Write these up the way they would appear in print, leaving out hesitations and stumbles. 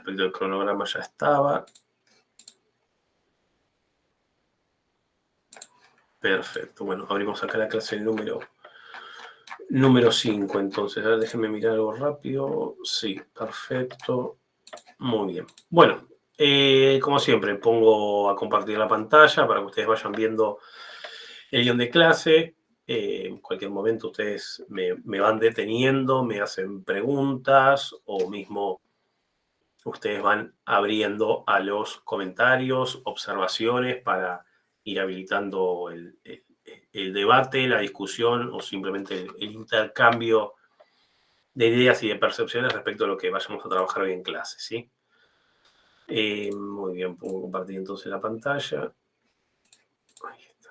respecto al cronograma ya estaba. Perfecto. Bueno, abrimos acá la clase número 5. Entonces, a ver, déjenme mirar algo rápido. Sí, perfecto. Muy bien. Bueno, como siempre, pongo a compartir la pantalla para que ustedes vayan viendo el guión de clase. En cualquier momento ustedes me van deteniendo, me hacen preguntas o mismo ustedes van abriendo a los comentarios, observaciones para ir habilitando el debate, la discusión o simplemente el intercambio de ideas y de percepciones respecto a lo que vayamos a trabajar hoy en clase, ¿sí? Muy bien, puedo compartir entonces la pantalla. Ahí está.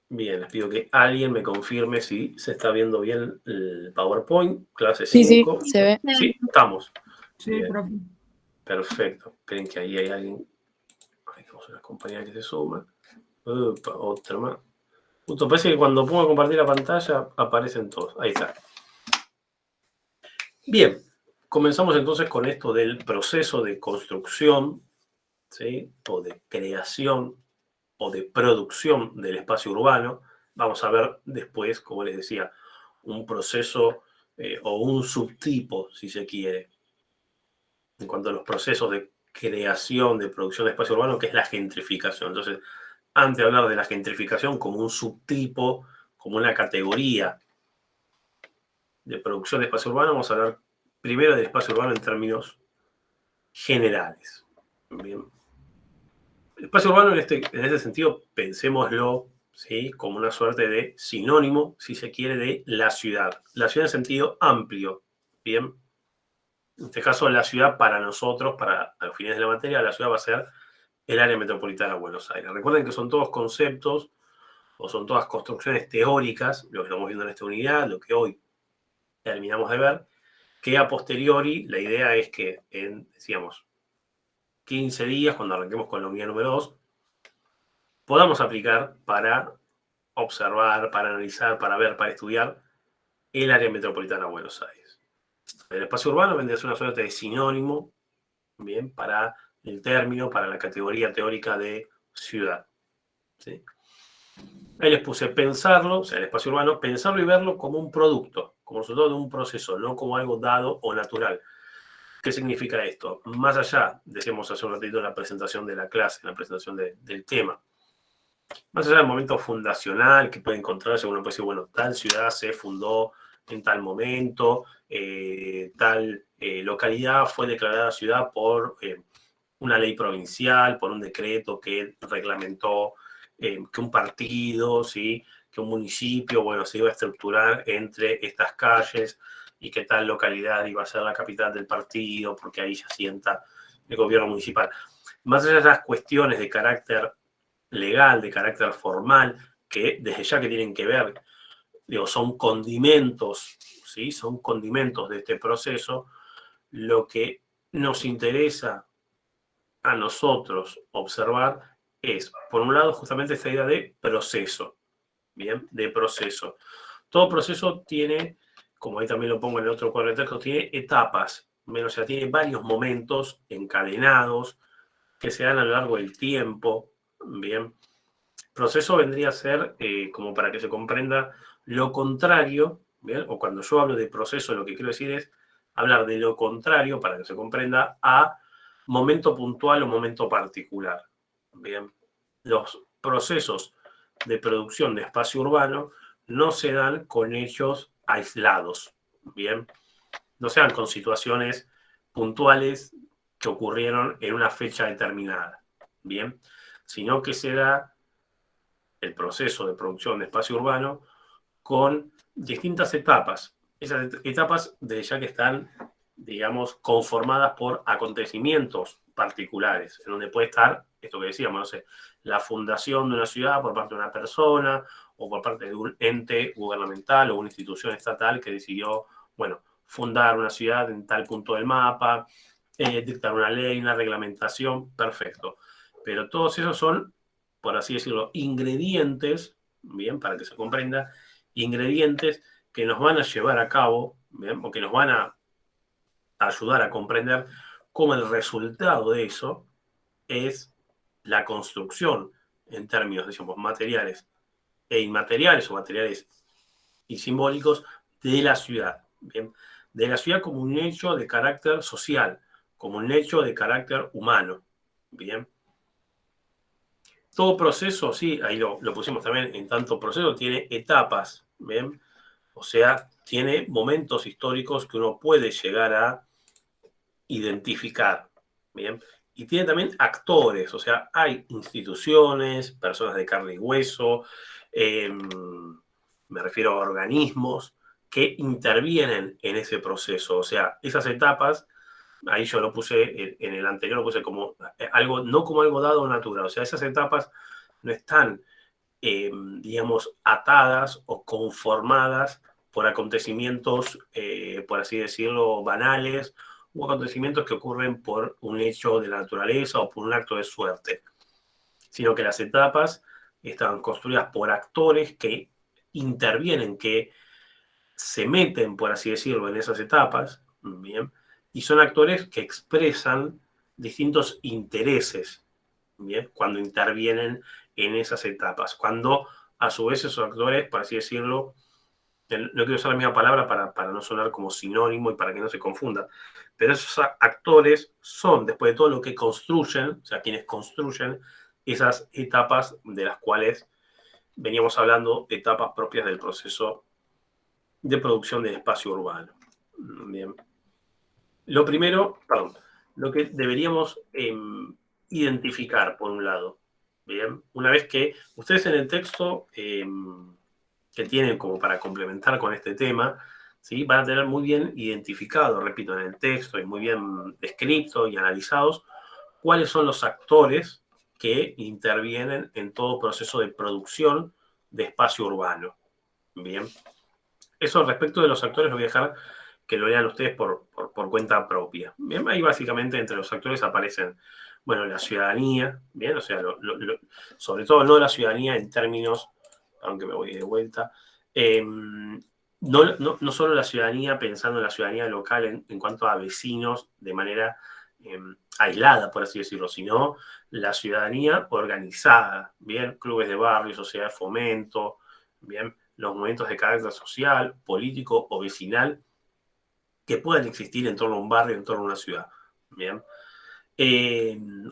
Bien, les pido que alguien me confirme si se está viendo bien el PowerPoint, clase 5. Sí, se ve. Sí, estamos. Sí, Bien. profe. Perfecto. Esperen que ahí hay alguien. Ahí tenemos una compañera que se suma. Upa, otra más. Justo parece que cuando pongo a compartir la pantalla aparecen todos. Ahí está. Bien, comenzamos entonces con esto del proceso de construcción, ¿sí? O de creación o de producción del espacio urbano. Vamos a ver después, como les decía, un proceso o un subtipo, si se quiere, en cuanto a los procesos de creación, de producción de espacio urbano, que es la gentrificación. Entonces, antes de hablar de la gentrificación como un subtipo, como una categoría de producción de espacio urbano, vamos a hablar primero del espacio urbano en términos generales. Bien. El espacio urbano en este sentido, pensémoslo, ¿sí? Como una suerte de sinónimo, si se quiere, de la ciudad. La ciudad en sentido amplio. Bien. En este caso, la ciudad para nosotros, para los fines de la materia, la ciudad va a ser el área metropolitana de Buenos Aires. Recuerden que son todos conceptos o son todas construcciones teóricas, lo que estamos viendo en esta unidad, lo que hoy terminamos de ver, que a posteriori la idea es que en, decíamos, 15 días, cuando arranquemos con la unidad número 2, podamos aplicar para observar, para analizar, para ver, para estudiar el área metropolitana de Buenos Aires. El espacio urbano vendría a ser una suerte de sinónimo, bien, para el término, para la categoría teórica de ciudad. ¿Sí? Ahí les puse pensarlo, o sea, el espacio urbano, pensarlo y verlo como un producto, como resultado de un proceso, no como algo dado o natural. ¿Qué significa esto? Más allá, decíamos hace un ratito en la presentación de la clase, en la presentación del tema, más allá del momento fundacional que puede encontrarse, uno puede decir, bueno, tal ciudad se fundó en tal momento, tal localidad fue declarada ciudad por una ley provincial, por un decreto que reglamentó que un partido, ¿sí? Que un municipio, bueno, se iba a estructurar entre estas calles y que tal localidad iba a ser la capital del partido, porque ahí se asienta el gobierno municipal. Más allá de las cuestiones de carácter legal, de carácter formal, que desde ya que tienen que ver, digo, son condimentos, ¿sí? Son condimentos de este proceso. Lo que nos interesa a nosotros observar es, por un lado, justamente esta idea de proceso, ¿bien? De proceso. Todo proceso tiene, como ahí también lo pongo en el otro cuadro de texto, tiene etapas, o sea, tiene varios momentos encadenados que se dan a lo largo del tiempo, ¿bien? Proceso vendría a ser, como para que se comprenda, lo contrario, ¿bien? O cuando yo hablo de proceso, lo que quiero decir es hablar de lo contrario, para que se comprenda, a momento puntual o momento particular. Bien, los procesos de producción de espacio urbano no se dan con hechos aislados. Bien, no se dan con situaciones puntuales que ocurrieron en una fecha determinada. Bien, sino que se da el proceso de producción de espacio urbano con distintas etapas. Esas etapas de ya que están, digamos, conformadas por acontecimientos particulares, en donde puede estar, esto que decíamos, no sé, la fundación de una ciudad por parte de una persona o por parte de un ente gubernamental o una institución estatal que decidió, bueno, fundar una ciudad en tal punto del mapa, dictar una ley, una reglamentación, perfecto. Pero todos esos son, por así decirlo, ingredientes, bien, para que se comprenda, ingredientes que nos van a llevar a cabo, ¿bien? O que nos van a ayudar a comprender cómo el resultado de eso es la construcción en términos, decimos, materiales e inmateriales o materiales y simbólicos de la ciudad. ¿Bien? De la ciudad como un hecho de carácter social, como un hecho de carácter humano. Bien. Todo proceso, sí, ahí lo pusimos también, en tanto proceso tiene etapas. Bien. O sea, tiene momentos históricos que uno puede llegar a identificar. Bien. Y tiene también actores, o sea, hay instituciones, personas de carne y hueso, me refiero a organismos que intervienen en ese proceso. O sea, esas etapas, ahí yo lo puse, en el anterior lo puse como algo, no como algo dado natural. O sea, esas etapas no están, digamos, atadas o conformadas por acontecimientos, por así decirlo, banales, o acontecimientos que ocurren por un hecho de la naturaleza o por un acto de suerte, sino que las etapas están construidas por actores que intervienen, que se meten, por así decirlo, en esas etapas, ¿bien? Y son actores que expresan distintos intereses, ¿bien? Cuando intervienen en esas etapas, cuando a su vez esos actores, por así decirlo, no quiero usar la misma palabra para no sonar como sinónimo y para que no se confunda, pero esos actores son, después de todo lo que construyen, o sea, quienes construyen esas etapas de las cuales veníamos hablando, etapas propias del proceso de producción del espacio urbano. Bien. Lo primero, perdón, lo que deberíamos identificar, por un lado, bien, una vez que ustedes en el texto que tienen como para complementar con este tema, ¿sí? Van a tener muy bien identificado, repito, en el texto y muy bien descrito y analizados cuáles son los actores que intervienen en todo proceso de producción de espacio urbano. Bien. Eso respecto de los actores lo voy a dejar que lo lean ustedes por cuenta propia. Bien, ahí básicamente entre los actores aparecen, bueno, la ciudadanía, bien, o sea, sobre todo no la ciudadanía en términos, aunque me voy de vuelta, no solo la ciudadanía pensando en la ciudadanía local en cuanto a vecinos de manera aislada, por así decirlo, sino la ciudadanía organizada, bien, clubes de barrio, sociedad de fomento, bien, los movimientos de carácter social, político o vecinal que puedan existir en torno a un barrio, en torno a una ciudad. Bien.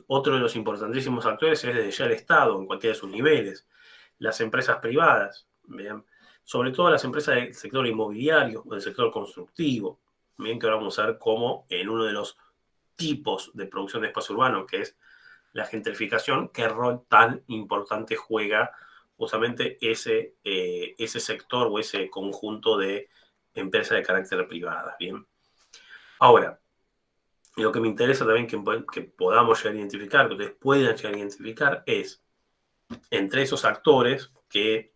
Otro de los importantísimos actores es desde ya el Estado, en cualquiera de sus niveles, las empresas privadas, bien, sobre todo las empresas del sector inmobiliario o del sector constructivo, bien, que ahora vamos a ver cómo en uno de los tipos de producción de espacio urbano, que es la gentrificación, qué rol tan importante juega justamente ese sector o ese conjunto de empresas de carácter privada. Bien. Ahora, lo que me interesa también que podamos llegar a identificar, que ustedes puedan llegar a identificar, es entre esos actores que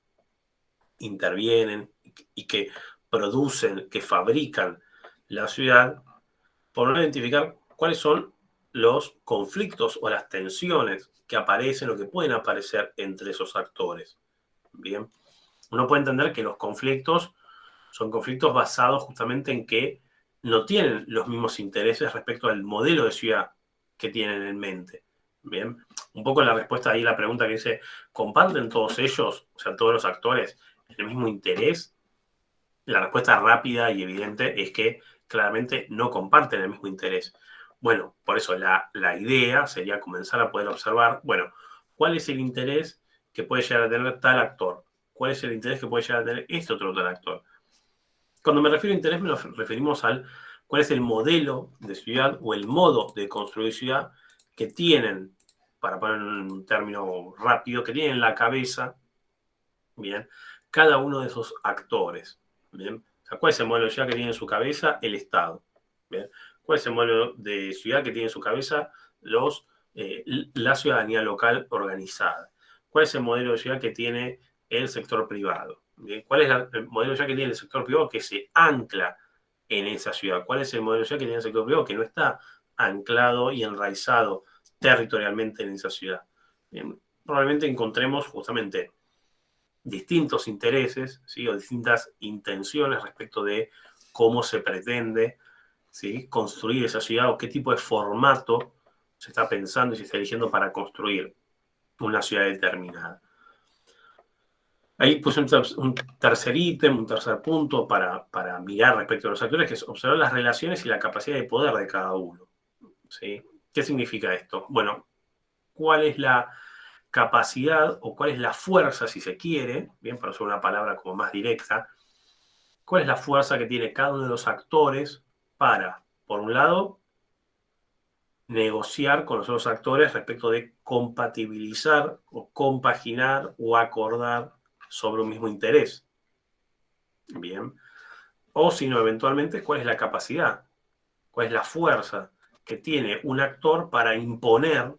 intervienen y que producen, que fabrican la ciudad, por no identificar cuáles son los conflictos o las tensiones que aparecen o que pueden aparecer entre esos actores. Bien, uno puede entender que los conflictos son conflictos basados justamente en que no tienen los mismos intereses respecto al modelo de ciudad que tienen en mente. Bien, un poco la respuesta ahí, la pregunta que dice, ¿comparten todos ellos, o sea, todos los actores, el mismo interés? La respuesta rápida y evidente es que claramente no comparten el mismo interés. Bueno, por eso la idea sería comenzar a poder observar, bueno, ¿cuál es el interés que puede llegar a tener tal actor? ¿Cuál es el interés que puede llegar a tener este otro tal actor? Cuando me refiero a interés, nos referimos al cuál es el modelo de ciudad o el modo de construir ciudad que tienen, para poner un término rápido, que tienen en la cabeza, bien, cada uno de esos actores, bien. O sea, ¿cuál es el modelo de ciudad que tiene en su cabeza el Estado? Bien. ¿Cuál es el modelo de ciudad que tiene en su cabeza la ciudadanía local organizada? ¿Cuál es el modelo de ciudad que tiene el sector privado? Bien. ¿Cuál es el modelo de ciudad que tiene el sector privado que se ancla en esa ciudad? ¿Cuál es el modelo de ciudad que tiene el sector privado que no está anclado y enraizado territorialmente en esa ciudad? Bien. Probablemente encontremos justamente distintos intereses, ¿sí? O distintas intenciones respecto de cómo se pretende ¿sí? Construir esa ciudad o qué tipo de formato se está pensando y se está eligiendo para construir una ciudad determinada. Ahí puse un tercer ítem, un tercer punto para mirar respecto a los actores, que es observar las relaciones y la capacidad de poder de cada uno, ¿sí? ¿Qué significa esto? Bueno, ¿cuál es la capacidad o cuál es la fuerza, si se quiere, bien, para usar una palabra como más directa, cuál es la fuerza que tiene cada uno de los actores para, por un lado, negociar con los otros actores respecto de compatibilizar o compaginar o acordar sobre un mismo interés? Bien. O si no, eventualmente, ¿cuál es la capacidad? ¿Cuál es la fuerza que tiene un actor para imponer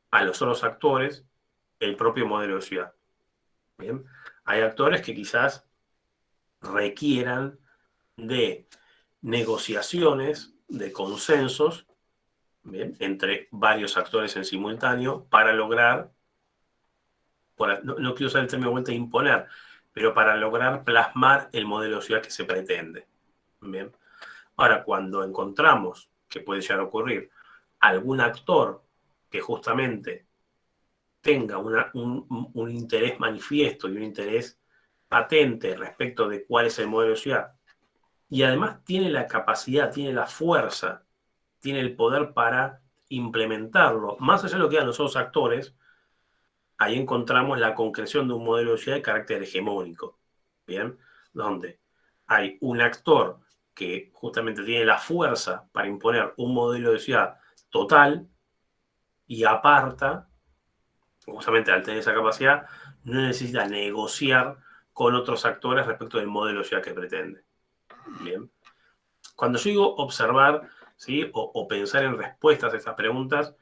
a los otros actores el propio modelo de ciudad? Bien. Hay actores que quizás requieran de negociaciones, de consensos, ¿bien?, entre varios actores en simultáneo para lograr, no quiero usar el término de vuelta de imponer, pero para lograr plasmar el modelo de ciudad que se pretende. Bien. Ahora, cuando encontramos, que puede llegar a ocurrir, algún actor que justamente tenga un interés manifiesto y un interés patente respecto de cuál es el modelo de ciudad, y además tiene la capacidad, tiene la fuerza, tiene el poder para implementarlo, más allá de lo que dan los otros actores, ahí encontramos la concreción de un modelo de ciudad de carácter hegemónico, ¿bien? Donde hay un actor que justamente tiene la fuerza para imponer un modelo de ciudad total y aparta, justamente al tener esa capacidad, no necesita negociar con otros actores respecto del modelo de ciudad que pretende. Bien. Cuando yo digo observar, ¿sí?, o pensar en respuestas a estas preguntas,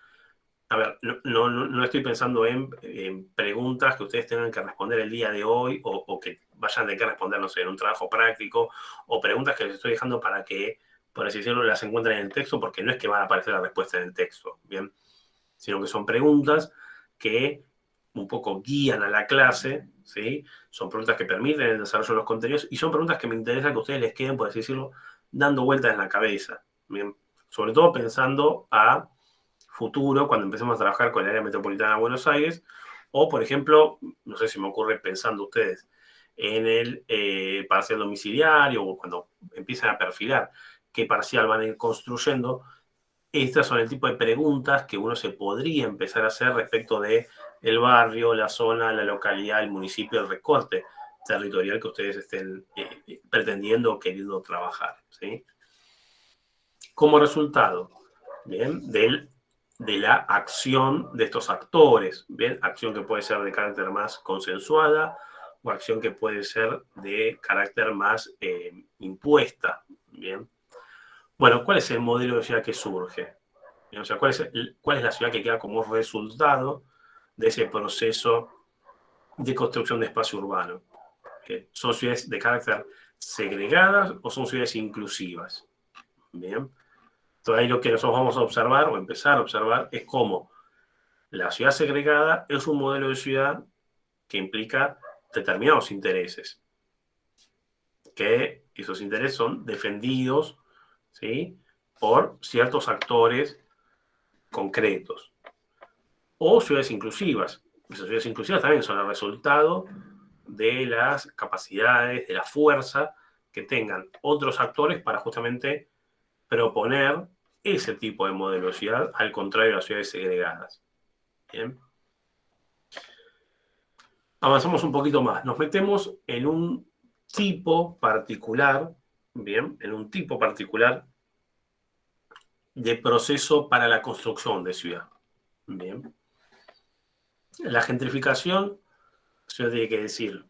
a ver, no estoy pensando en preguntas que ustedes tengan que responder el día de hoy o que vayan a tener que responder, no sé, en un trabajo práctico, o preguntas que les estoy dejando para que, por así decirlo, las encuentren en el texto, porque no es que van a aparecer la respuesta en el texto, ¿bien? Sino que son preguntas que un poco guían a la clase, ¿sí? Son preguntas que permiten el desarrollo de los contenidos y son preguntas que me interesa que ustedes les queden, por así decirlo, dando vueltas en la cabeza, ¿bien? Sobre todo pensando a futuro, cuando empecemos a trabajar con el área metropolitana de Buenos Aires, o, por ejemplo, no sé si me ocurre pensando ustedes en el parcial domiciliario, o cuando empiezan a perfilar qué parcial van a ir construyendo. Estas son el tipo de preguntas que uno se podría empezar a hacer respecto de el barrio, la zona, la localidad, el municipio, el recorte territorial que ustedes estén pretendiendo o queriendo trabajar, ¿sí? Como resultado, ¿bien?, de la acción de estos actores, ¿bien? Acción que puede ser de carácter más consensuada o acción que puede ser de carácter más impuesta, ¿bien? Bueno, ¿cuál es el modelo de ciudad que surge? O sea, ¿cuál es la ciudad que queda como resultado de ese proceso de construcción de espacio urbano? ¿Son ciudades de carácter segregadas o son ciudades inclusivas? Bien. Entonces ahí lo que nosotros vamos a observar o empezar a observar es cómo la ciudad segregada es un modelo de ciudad que implica determinados intereses, que esos intereses son defendidos, ¿sí?, por ciertos actores concretos. O ciudades inclusivas. Esas ciudades inclusivas también son el resultado de las capacidades, de la fuerza que tengan otros actores para justamente proponer ese tipo de modelo de ciudad, al contrario de las ciudades segregadas. Bien. Avanzamos un poquito más. Nos metemos en un tipo particular, bien, en un tipo particular de proceso para la construcción de ciudad. Bien. La gentrificación, se tiene que decir,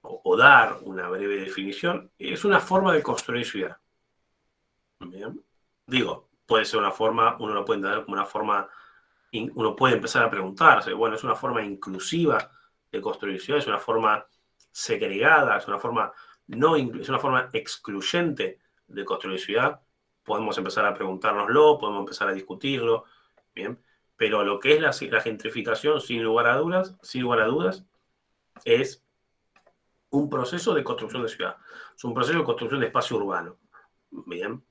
o dar una breve definición, es una forma de construir ciudad. Bien. Digo, puede ser una forma, uno lo puede entender como una forma, uno puede empezar a preguntarse, bueno, ¿es una forma inclusiva de construir ciudad? ¿Es una forma segregada? ¿Es una forma, es una forma excluyente de construir ciudad? Podemos empezar a preguntárnoslo, podemos empezar a discutirlo, ¿bien? Pero lo que es la gentrificación, sin lugar a dudas, es un proceso de construcción de ciudad. Es un proceso de construcción de espacio urbano. Bien.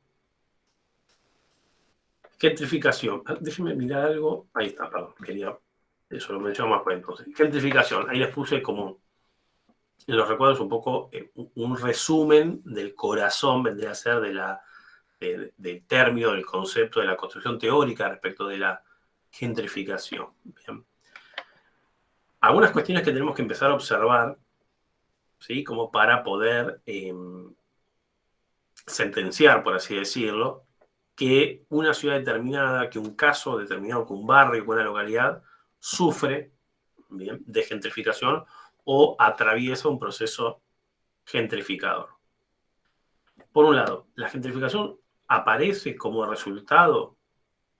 Gentrificación. Déjenme mirar algo. Ahí está, perdón. Quería, eso lo mencionamos más por entonces. Gentrificación. Ahí les puse como en los recuerdos un poco un resumen del corazón, vendría a ser del término, del concepto de la construcción teórica respecto de la gentrificación. Bien. Algunas cuestiones que tenemos que empezar a observar, ¿sí? Como para poder sentenciar, por así decirlo, que una ciudad determinada, que un caso determinado, que un barrio, que una localidad sufre, bien, de gentrificación o atraviesa un proceso gentrificador. Por un lado, la gentrificación aparece como resultado,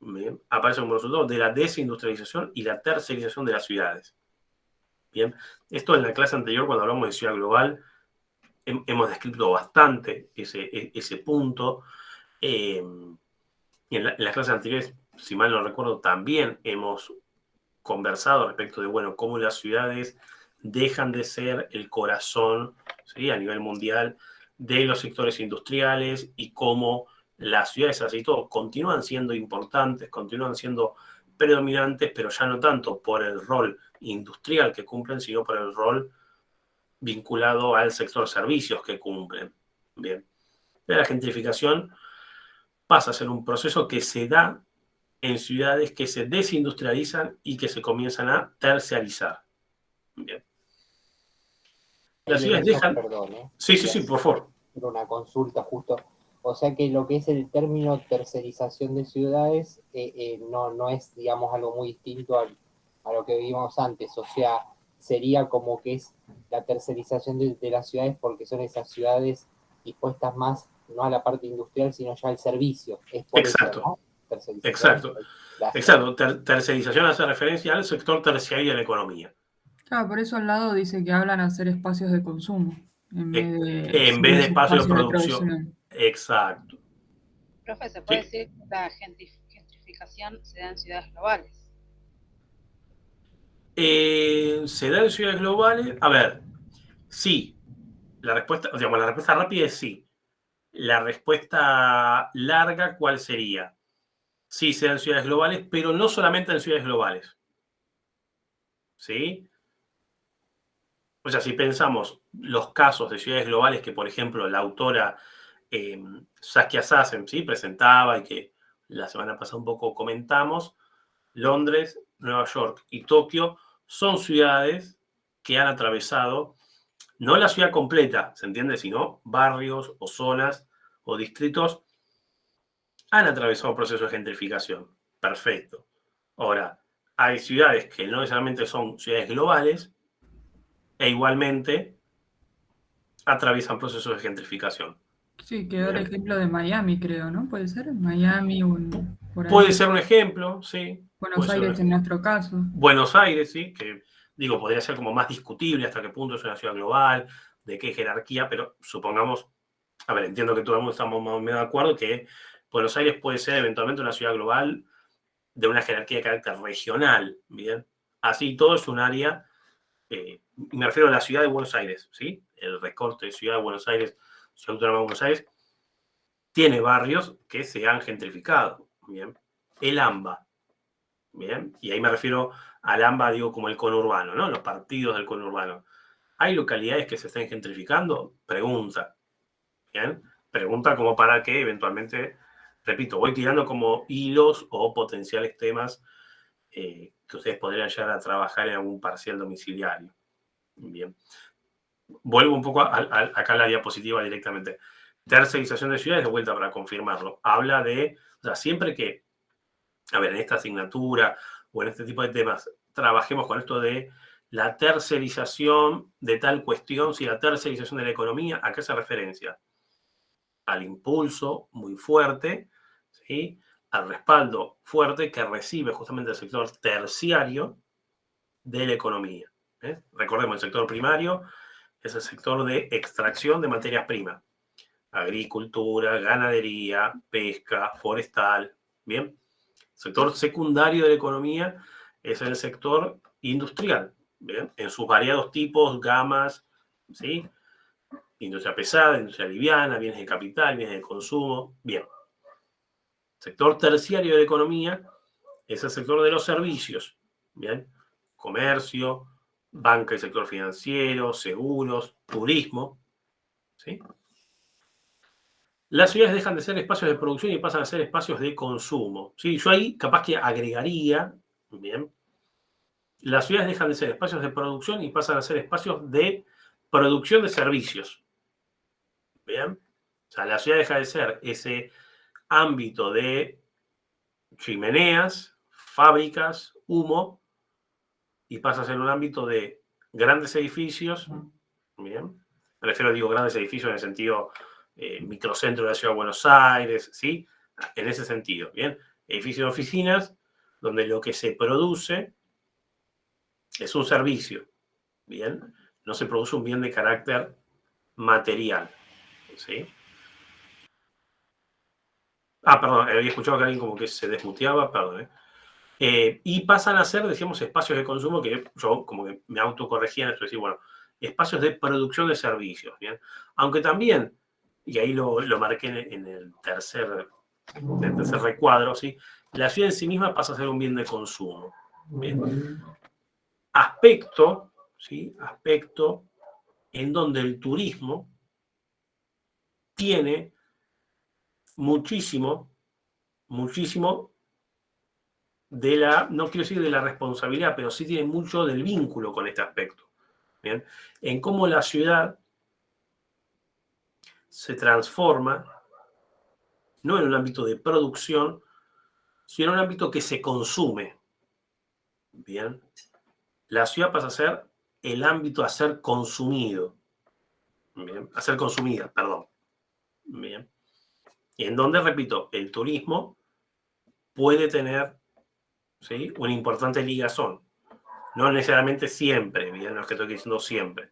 bien, aparece como resultado de la desindustrialización y la tercerización de las ciudades. Bien, esto en la clase anterior, cuando hablamos de ciudad global, hemos descrito bastante ese punto. Y en las clases anteriores, si mal no recuerdo, también hemos conversado respecto de, bueno, cómo las ciudades dejan de ser el corazón, ¿sí? A nivel mundial de los sectores industriales y cómo las ciudades, así todo, continúan siendo importantes, continúan siendo predominantes, pero ya no tanto por el rol industrial que cumplen, sino por el rol vinculado al sector servicios que cumplen. Bien. La gentrificación pasa a ser un proceso que se da en ciudades que se desindustrializan y que se comienzan a terciarizar. Bien. Ahí Las ciudades Lorenzo, dejan... perdón, Sí, sí, quería sí, hacer por favor. una consulta justo. O sea que lo que es el término tercerización de ciudades no es, digamos, algo muy distinto a lo que vivimos antes. O sea, sería como que es la tercerización de las ciudades porque son esas ciudades dispuestas más, no a la parte industrial, sino ya al servicio. Es por eso, Exacto, ¿no? Tercerización. exacto, Gracias. exacto. Tercerización hace referencia al sector terciario de la economía. Claro, por eso al lado dice que hablan a hacer espacios de consumo en vez de En ser vez de los espacio de espacios de producción. producción. Exacto. Profe, ¿se puede Sí. decir que la gentrificación se da en ciudades globales? ¿Se da en ciudades globales? A ver, sí. La respuesta, digamos, la respuesta rápida es sí. La respuesta larga, ¿cuál sería? Sí, se da en ciudades globales, pero no solamente en ciudades globales. ¿Sí? O sea, si pensamos los casos de ciudades globales que, por ejemplo, la autora Saskia Sassen, ¿sí? Presentaba y que la semana pasada un poco comentamos, Londres, Nueva York y Tokio son ciudades que han atravesado, no la ciudad completa, ¿se entiende? Sino barrios o zonas o distritos han atravesado procesos de gentrificación. Perfecto. Ahora, hay ciudades que no necesariamente son ciudades globales e igualmente atraviesan procesos de gentrificación. Sí, quedó el Bien. ejemplo de Miami, creo, ¿no? ¿Puede ser? Miami, por Puede ahí. ser un ejemplo, sí. Puede Buenos ser un Aires en ejemplo. nuestro caso. Buenos Aires, sí, que digo, podría ser como más discutible hasta qué punto es una ciudad global, de qué jerarquía, pero supongamos, a ver, entiendo que todo el mundo estamos más o menos de acuerdo que Buenos Aires puede ser eventualmente una ciudad global de una jerarquía de carácter regional, ¿bien? Así todo es un área, me refiero a la ciudad de Buenos Aires, ¿sí? El recorte de ciudad de Buenos Aires, ciudad autónoma de Buenos Aires, tiene barrios que se han gentrificado, ¿bien? El AMBA, ¿bien? Y ahí me refiero al AMBA, digo, como el conurbano, ¿no? Los partidos del conurbano. ¿Hay localidades que se estén gentrificando? Pregunta, ¿bien? Pregunta como para que eventualmente, repito, voy tirando como hilos o potenciales temas que ustedes podrían llegar a trabajar en algún parcial domiciliario. Bien. Vuelvo un poco acá a la diapositiva directamente. Tercerización de ciudades, de vuelta para confirmarlo. Habla de, o sea, siempre que, a ver, en esta asignatura o en este tipo de temas, trabajemos con esto de la tercerización de tal cuestión, si la tercerización de la economía, ¿a qué hace referencia? Al impulso muy fuerte, ¿sí? Al respaldo fuerte que recibe justamente el sector terciario de la economía. Recordemos, el sector primario es el sector de extracción de materias primas. Agricultura, ganadería, pesca, forestal. Bien. Sector secundario de la economía es el sector industrial. Bien. En sus variados tipos, gamas, ¿sí? Industria pesada, industria liviana, bienes de capital, bienes de consumo. Bien. Sector terciario de la economía es el sector de los servicios, ¿bien? Comercio, banca y sector financiero, seguros, turismo, ¿sí? Las ciudades dejan de ser espacios de producción y pasan a ser espacios de consumo, ¿sí? Yo ahí capaz que agregaría, ¿bien? Las ciudades dejan de ser espacios de producción y pasan a ser espacios de producción de servicios, ¿bien? O sea, la ciudad deja de ser ese ámbito de chimeneas, fábricas, humo, y pasa a ser un ámbito de grandes edificios, ¿bien? Prefiero, digo, grandes edificios en el sentido microcentro de la ciudad de Buenos Aires, ¿sí? En ese sentido, ¿bien? Edificios de oficinas donde lo que se produce es un servicio, ¿bien? No se produce un bien de carácter material, ¿sí? Ah, perdón, había escuchado que alguien como que se desmuteaba, perdón, y pasan a ser, decíamos, espacios de consumo que yo como que me autocorregía en esto, decir, bueno, espacios de producción de servicios, ¿bien? Aunque también, y ahí lo marqué en el tercer recuadro, ¿sí? La ciudad en sí misma pasa a ser un bien de consumo, ¿bien? Aspecto, ¿sí? Aspecto en donde el turismo tiene muchísimo, muchísimo de la, no quiero decir de la responsabilidad, pero sí tiene mucho del vínculo con este aspecto, ¿bien? En cómo la ciudad se transforma, no en un ámbito de producción, sino en un ámbito que se consume, ¿bien? La ciudad pasa a ser el ámbito a ser consumido, ¿bien? A ser consumida, perdón, ¿bien? Y en donde, repito, el turismo puede tener, ¿sí? Una importante ligazón. No necesariamente siempre, bien, no es que estoy diciendo siempre.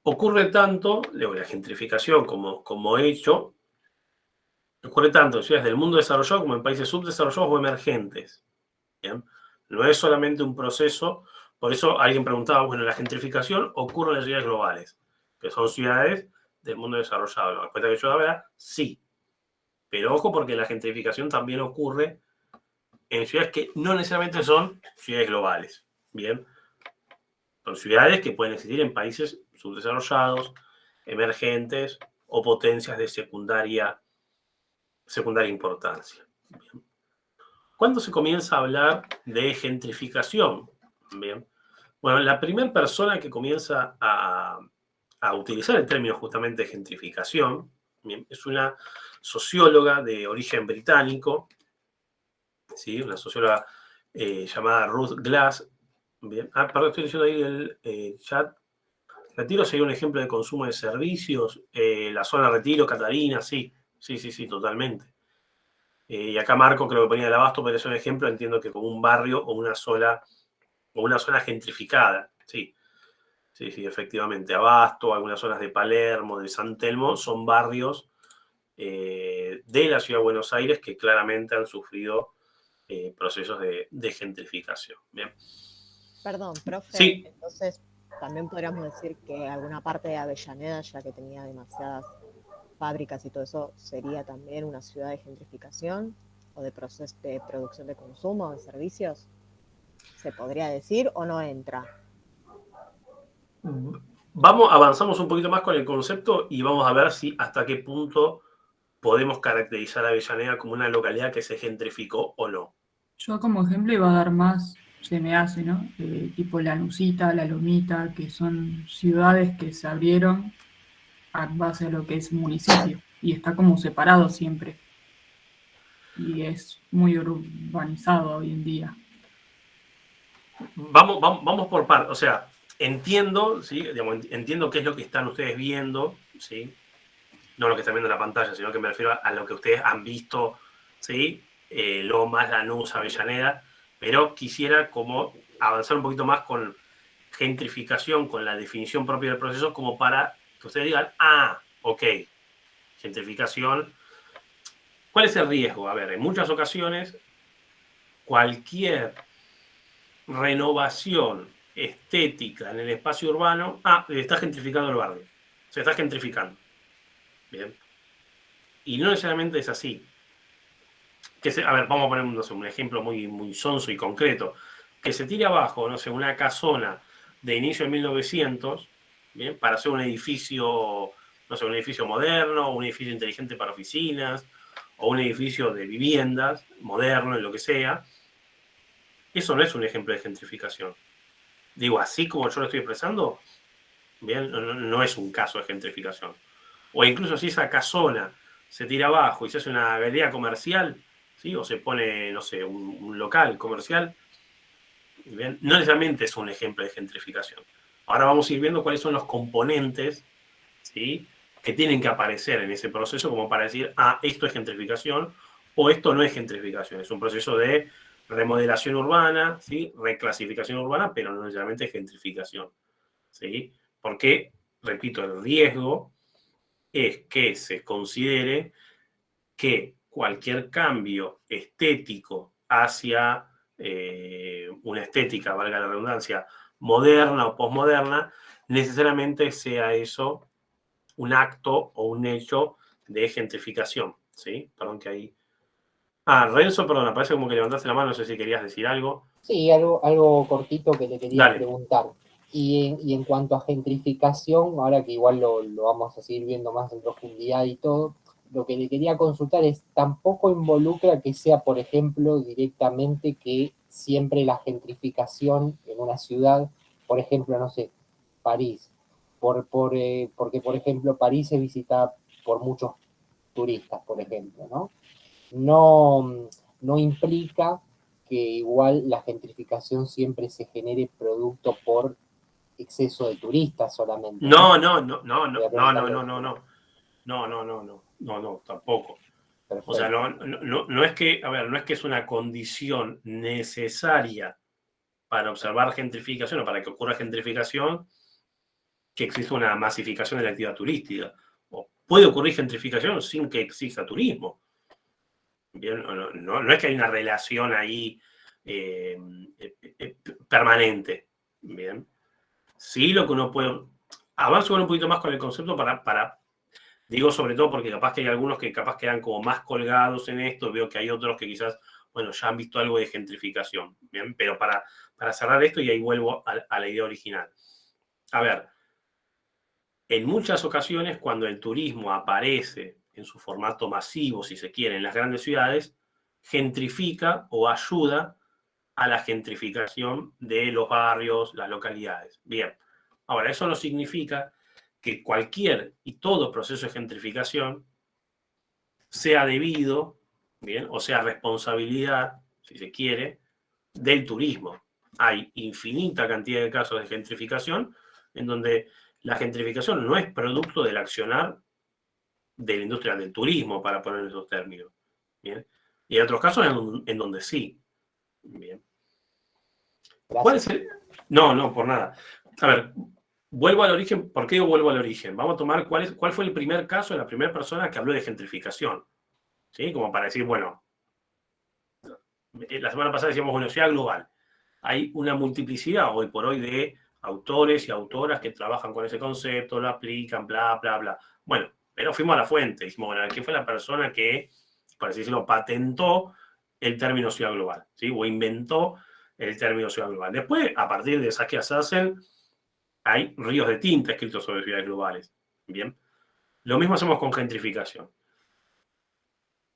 Ocurre tanto, la gentrificación como hecho, ocurre tanto en ciudades del mundo desarrollado como en países subdesarrollados o emergentes. ¿Bien? No es solamente un proceso, por eso alguien preguntaba, bueno, la gentrificación ocurre en las ciudades globales, que son ciudades del mundo desarrollado. La respuesta que yo daba era sí, pero ojo porque la gentrificación también ocurre en ciudades que no necesariamente son ciudades globales. Bien, son ciudades que pueden existir en países subdesarrollados, emergentes o potencias de secundaria importancia. Bien. ¿Cuándo se comienza a hablar de gentrificación? Bien. Bueno, la primera persona que comienza a utilizar el término justamente gentrificación, bien, es una socióloga de origen británico, ¿sí? Una socióloga llamada Ruth Glass. Bien. Ah, perdón, estoy diciendo ahí el chat. Retiro sería un ejemplo de consumo de servicios. La zona Retiro, Catarina, sí, totalmente. Y acá Marco creo que ponía el Abasto, pero es un ejemplo, entiendo que como un barrio o una zona gentrificada, sí, efectivamente. Abasto, algunas zonas de Palermo, de San Telmo, son barrios de la ciudad de Buenos Aires que claramente han sufrido procesos de gentrificación. Bien. Perdón, profe, Sí. entonces también podríamos decir que alguna parte de Avellaneda, ya que tenía demasiadas fábricas y todo eso, sería también una ciudad de gentrificación o de proceso de producción de consumo, de servicios. ¿Se podría decir o no entra? Avanzamos un poquito más con el concepto y vamos a ver si hasta qué punto podemos caracterizar a Avellaneda como una localidad que se gentrificó o no. Yo como ejemplo iba a dar más, se me hace, ¿no? Tipo Lanusita, La Lomita, que son ciudades que se abrieron a base de lo que es municipio y está como separado siempre. Y es muy urbanizado hoy en día. Vamos por partes, o sea, entiendo, ¿sí? Digamos, entiendo qué es lo que están ustedes viendo, ¿sí? No lo que están viendo en la pantalla, sino que me refiero a lo que ustedes han visto, ¿sí? Lomas, Lanús, Avellaneda, pero quisiera como avanzar un poquito más con gentrificación, con la definición propia del proceso, como para que ustedes digan, ok, gentrificación. ¿Cuál es el riesgo? A ver, en muchas ocasiones, cualquier renovación estética en el espacio urbano, está gentrificando el barrio. Se está gentrificando. Bien. Y no necesariamente es así. A ver, vamos a poner no sé, un ejemplo muy sonso y concreto. Que se tire abajo, no sé, una casona de inicio de 1900, ¿bien? Para hacer un edificio, no sé, un edificio moderno, un edificio inteligente para oficinas, o un edificio de viviendas, moderno, en lo que sea. Eso no es un ejemplo de gentrificación. Digo, así como yo lo estoy expresando, ¿bien? No es un caso de gentrificación. O incluso si esa casona se tira abajo y se hace una galería comercial, ¿sí? O se pone, no sé, un local comercial, ¿bien? No necesariamente es un ejemplo de gentrificación. Ahora vamos a ir viendo cuáles son los componentes, ¿sí?, que tienen que aparecer en ese proceso como para decir, esto es gentrificación o esto no es gentrificación. Es un proceso de remodelación urbana, ¿sí?, reclasificación urbana, pero no necesariamente gentrificación, ¿sí? Porque, repito, el riesgo es que se considere que cualquier cambio estético hacia una estética, valga la redundancia, moderna o posmoderna, necesariamente sea eso un acto o un hecho de gentrificación, ¿sí? Perdón que ahí... Renzo, perdón, parece como que levantaste la mano, no sé si querías decir algo. Sí, algo cortito que le quería Dale. preguntar. Y en cuanto a gentrificación, ahora que igual lo vamos a seguir viendo más en profundidad y todo, lo que le quería consultar es, tampoco involucra que sea, por ejemplo, directamente que siempre la gentrificación en una ciudad, por ejemplo, no sé, París, porque, por ejemplo, París es visitada por muchos turistas, por ejemplo, ¿no? No implica que igual la gentrificación siempre se genere producto por exceso de turistas solamente, ¿no? No, tampoco. O sea, Perfecto. no es que, a ver, no es que es una condición necesaria para observar gentrificación o para que ocurra gentrificación que exista una masificación de la actividad turística. O puede ocurrir gentrificación sin que exista turismo. Bien, no es que hay una relación ahí permanente. Bien. Sí, lo que uno puede... Avanzo un poquito más con el concepto digo sobre todo porque capaz que hay algunos que capaz quedan como más colgados en esto, veo que hay otros que quizás, bueno, ya han visto algo de gentrificación, ¿bien? Pero para cerrar esto, y ahí vuelvo a la idea original. A ver, en muchas ocasiones cuando el turismo aparece en su formato masivo, si se quiere, en las grandes ciudades, gentrifica o ayuda a la gentrificación de los barrios, las localidades. Bien, ahora eso no significa que cualquier y todo proceso de gentrificación sea debido, bien, o sea responsabilidad, si se quiere, del turismo. Hay infinita cantidad de casos de gentrificación en donde la gentrificación no es producto del accionar de la industria del turismo, para poner esos términos. ¿Bien? Y hay otros casos en donde sí. Bien. ¿Cuál es el...? No, por nada. A ver, vuelvo al origen. ¿Por qué yo vuelvo al origen? Vamos a tomar cuál fue el primer caso de la primera persona que habló de gentrificación. ¿Sí? Como para decir, bueno, la semana pasada decíamos, bueno, ciudad global. Hay una multiplicidad hoy por hoy de autores y autoras que trabajan con ese concepto, lo aplican, bla, bla, bla. Bueno, pero fuimos a la fuente. Dijimos, bueno, ¿quién fue la persona que, por así decirlo, patentó el término ciudad global? ¿Sí? O inventó el término ciudad global. Después, a partir de Saskia Sassen, hay ríos de tinta escritos sobre ciudades globales. Bien. Lo mismo hacemos con gentrificación.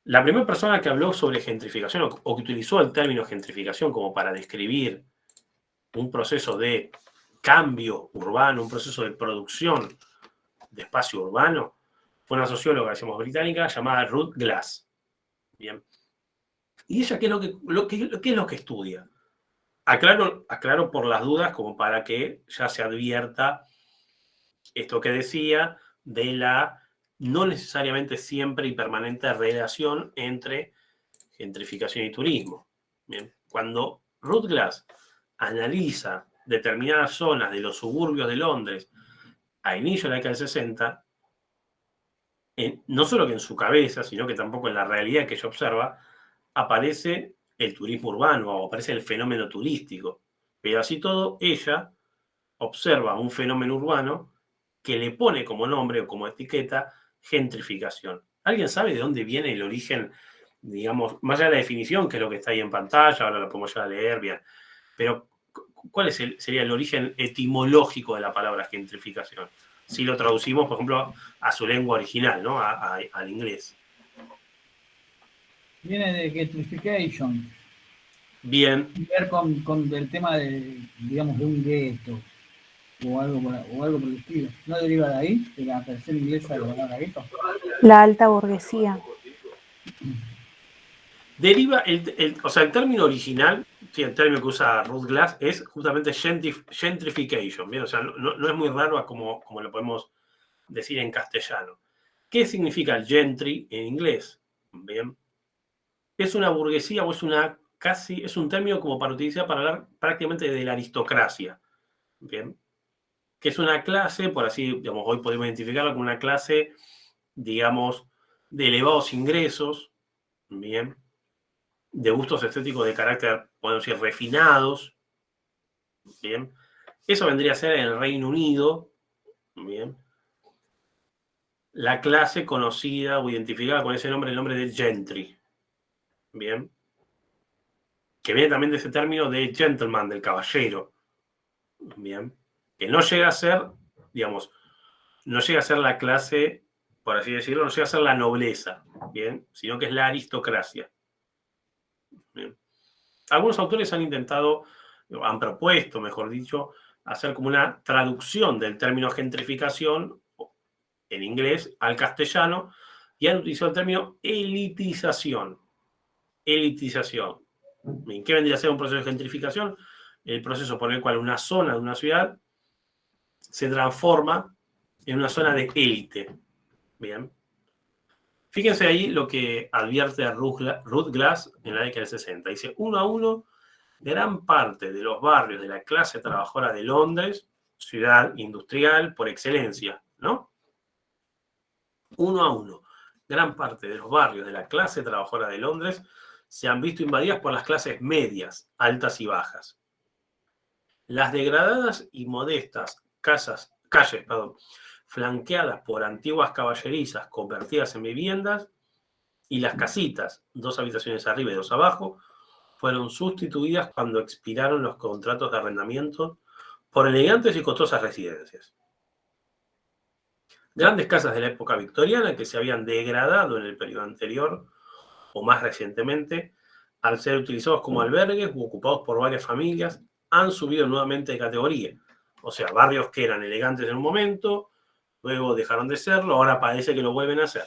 La primera persona que habló sobre gentrificación o que utilizó el término gentrificación como para describir un proceso de cambio urbano, un proceso de producción de espacio urbano, fue una socióloga, decimos, británica, llamada Ruth Glass. Bien. ¿Y ella qué es lo que estudia? Aclaro por las dudas, como para que ya se advierta esto que decía de la no necesariamente siempre y permanente relación entre gentrificación y turismo. Bien. Cuando Ruth Glass analiza determinadas zonas de los suburbios de Londres a inicio de la década del 60, no solo que en su cabeza, sino que tampoco en la realidad que ella observa, aparece el turismo urbano o aparece el fenómeno turístico. Pero así todo, ella observa un fenómeno urbano que le pone como nombre o como etiqueta gentrificación. ¿Alguien sabe de dónde viene el origen, digamos, más allá de la definición, que es lo que está ahí en pantalla, ahora lo podemos ya leer bien, pero ¿cuál sería el origen etimológico de la palabra gentrificación? Si lo traducimos, por ejemplo, a su lengua original, ¿no? Al inglés. Viene de gentrification. Bien. Y ver con el tema de, digamos, de un gueto o algo por el estilo. ¿No deriva de ahí? De la versión inglesa de la palabra gueto. La alta burguesía. Deriva, o sea, el término original, sí, el término que usa Ruth Glass es justamente gentrification, ¿bien? O sea, no es muy raro a como lo podemos decir en castellano. ¿Qué significa el gentry en inglés? Bien. Es una burguesía o es un término como para utilizar para hablar prácticamente de la aristocracia. Bien. Que es una clase, por así, digamos, hoy podemos identificarla como una clase, digamos, de elevados ingresos, bien, de gustos estéticos de carácter, podemos decir, refinados, bien. Eso vendría a ser en el Reino Unido, bien, la clase conocida o identificada con ese nombre, el nombre de gentry, bien, que viene también de ese término de gentleman, del caballero, bien, que no llega a ser, digamos, no llega a ser la clase, por así decirlo, no llega a ser la nobleza, bien, sino que es la aristocracia. Bien. Algunos autores han intentado, han propuesto, mejor dicho, hacer como una traducción del término gentrificación en inglés al castellano y han utilizado el término elitización. Elitización. ¿Qué vendría a ser un proceso de gentrificación? El proceso por el cual una zona de una ciudad se transforma en una zona de élite. Bien. Fíjense ahí lo que advierte Ruth Glass en la década del 60. Dice, 1 a 1, gran parte de los barrios de la clase trabajadora de Londres, ciudad industrial por excelencia, ¿no? 1 a 1. Gran parte de los barrios de la clase trabajadora de Londres se han visto invadidas por las clases medias, altas y bajas. Las degradadas y modestas calles, flanqueadas por antiguas caballerizas convertidas en viviendas, y las casitas, 2 habitaciones arriba y 2 abajo, fueron sustituidas cuando expiraron los contratos de arrendamiento por elegantes y costosas residencias. Grandes casas de la época victoriana que se habían degradado en el periodo anterior o más recientemente, al ser utilizados como albergues u ocupados por varias familias, han subido nuevamente de categoría. O sea, barrios que eran elegantes en un momento, luego dejaron de serlo, ahora parece que lo vuelven a hacer.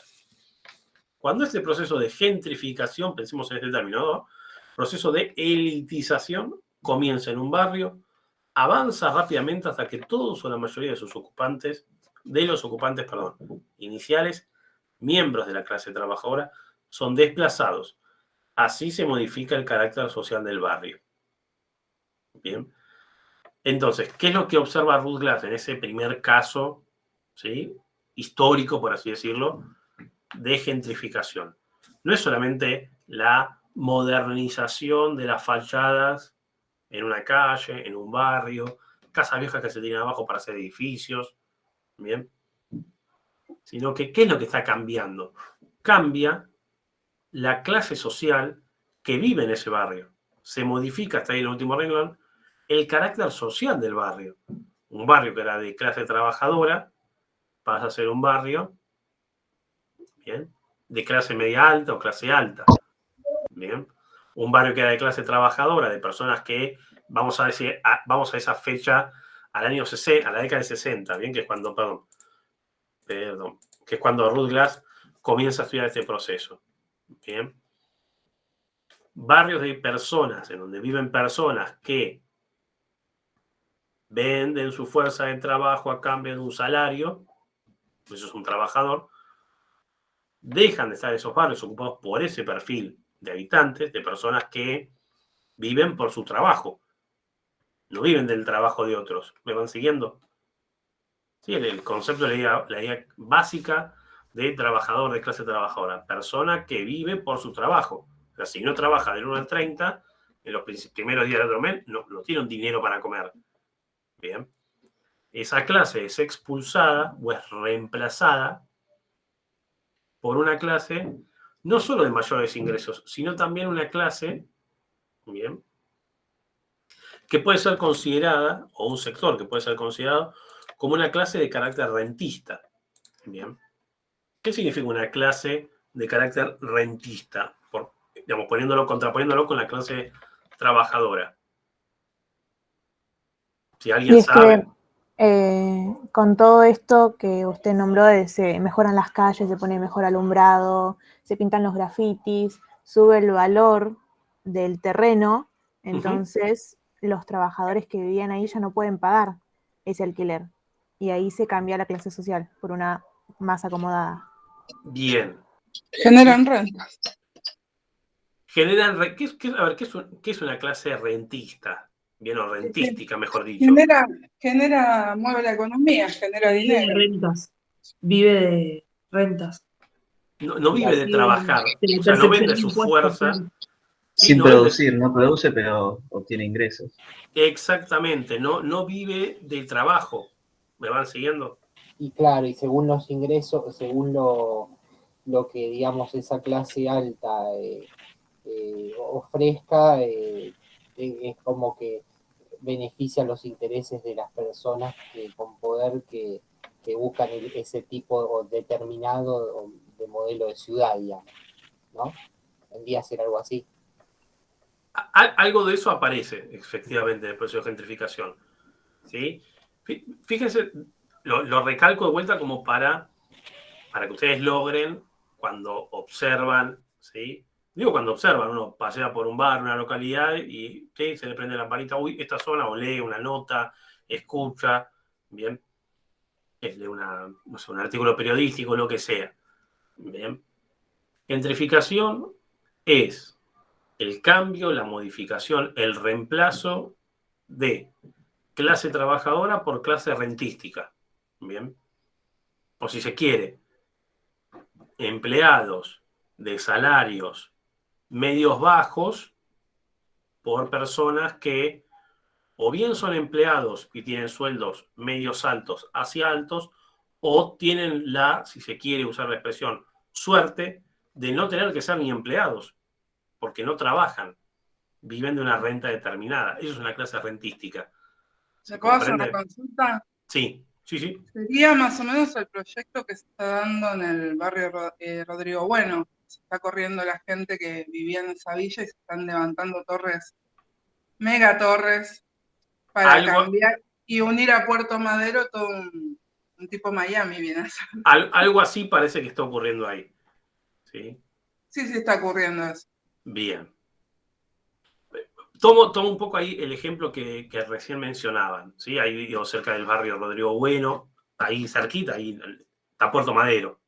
Cuando este proceso de gentrificación, pensemos en este término, ¿no? Proceso de elitización, comienza en un barrio, avanza rápidamente hasta que todos o la mayoría de los ocupantes, iniciales, miembros de la clase trabajadora, son desplazados. Así se modifica el carácter social del barrio. Bien. Entonces, ¿qué es lo que observa Ruth Glass en ese primer caso, ¿sí?, histórico, por así decirlo, de gentrificación? No es solamente la modernización de las fachadas en una calle, en un barrio, casas viejas que se tiran abajo para hacer edificios, ¿bien? Sino que, ¿qué es lo que está cambiando? Cambia la clase social que vive en ese barrio. Se modifica, hasta ahí el último renglón, el carácter social del barrio. Un barrio que era de clase trabajadora pasa a ser un barrio, ¿bien?, de clase media alta o clase alta. Bien. Un barrio que era de clase trabajadora, de personas que, vamos a esa fecha, al año 60, a la década de 60, bien, que es cuando, que es cuando Ruth Glass comienza a estudiar este proceso. Bien. Barrios de personas, en donde viven personas que venden su fuerza de trabajo a cambio de un salario, eso es un trabajador, dejan de estar esos barrios ocupados por ese perfil de habitantes, de personas que viven por su trabajo, no viven del trabajo de otros. ¿Me van siguiendo? Sí, el concepto de la idea básica de trabajador, de clase trabajadora, persona que vive por su trabajo. O sea, si no trabaja del 1 al 30, en los primeros días del otro mes, no tiene un dinero para comer. Bien. Esa clase es expulsada o es reemplazada por una clase no solo de mayores ingresos, sino también una clase, bien, que puede ser considerada, o un sector que puede ser considerado como una clase de carácter rentista. Bien. ¿Qué significa una clase de carácter rentista? Digamos, contraponiéndolo con la clase trabajadora. Si Y alguien es sabe. que con todo esto que usted nombró, se mejoran las calles, se pone mejor alumbrado, se pintan los grafitis, sube el valor del terreno, entonces los trabajadores que vivían ahí ya no pueden pagar ese alquiler. Y ahí se cambia la clase social por una más acomodada. Bien. Generan rentas. Generan. A ver, ¿qué es una clase rentista? Bien, o rentística, mejor dicho. Mueve la economía, genera Vive de dinero. rentas. Vive de rentas. No Y vive de así trabajar. de la O sea, no percepción vende de su impuestos, fuerza. claro. Sí, Sin no vende. producir, no produce, pero obtiene ingresos. Exactamente, no vive del trabajo. ¿Me van siguiendo? Y claro, y según los ingresos, según lo que, digamos, esa clase alta ofrezca, es como que beneficia los intereses de las personas con poder que buscan ese tipo determinado de modelo de ciudad, digamos, ¿no? Tendría a ser algo así. Algo de eso aparece, efectivamente, en el proceso de gentrificación. ¿Sí? Fíjense, lo recalco de vuelta como para que ustedes logren, cuando observan, ¿sí? Digo, cuando observan, uno pasea por un bar, una localidad, y ¿sí? Se le prende la lamparita, uy, esta zona, o lee una nota, escucha, bien, lee no sé, un artículo periodístico, lo que sea. Bien. Gentrificación es el cambio, la modificación, el reemplazo de clase trabajadora por clase rentística. Bien. O si se quiere, empleados de salarios medios bajos por personas que o bien son empleados y tienen sueldos medios altos hacia altos, o tienen si se quiere usar la expresión, suerte de no tener que ser ni empleados, porque no trabajan, viven de una renta determinada. Eso es una clase rentística. ¿Se puede hacer una consulta? Sí. Sería más o menos el proyecto que se está dando en el barrio Rodrigo Bueno. Se está corriendo la gente que vivía en esa villa y se están levantando torres, megatorres, para cambiar y unir a Puerto Madero todo un tipo Miami, viene a ser. Algo así parece que está ocurriendo ahí. ¿Sí? Sí, está ocurriendo eso. Bien. Tomo un poco ahí el ejemplo que recién mencionaban, ¿sí? Ahí vivo cerca del barrio Rodrigo Bueno, ahí cerquita, ahí está Puerto Madero.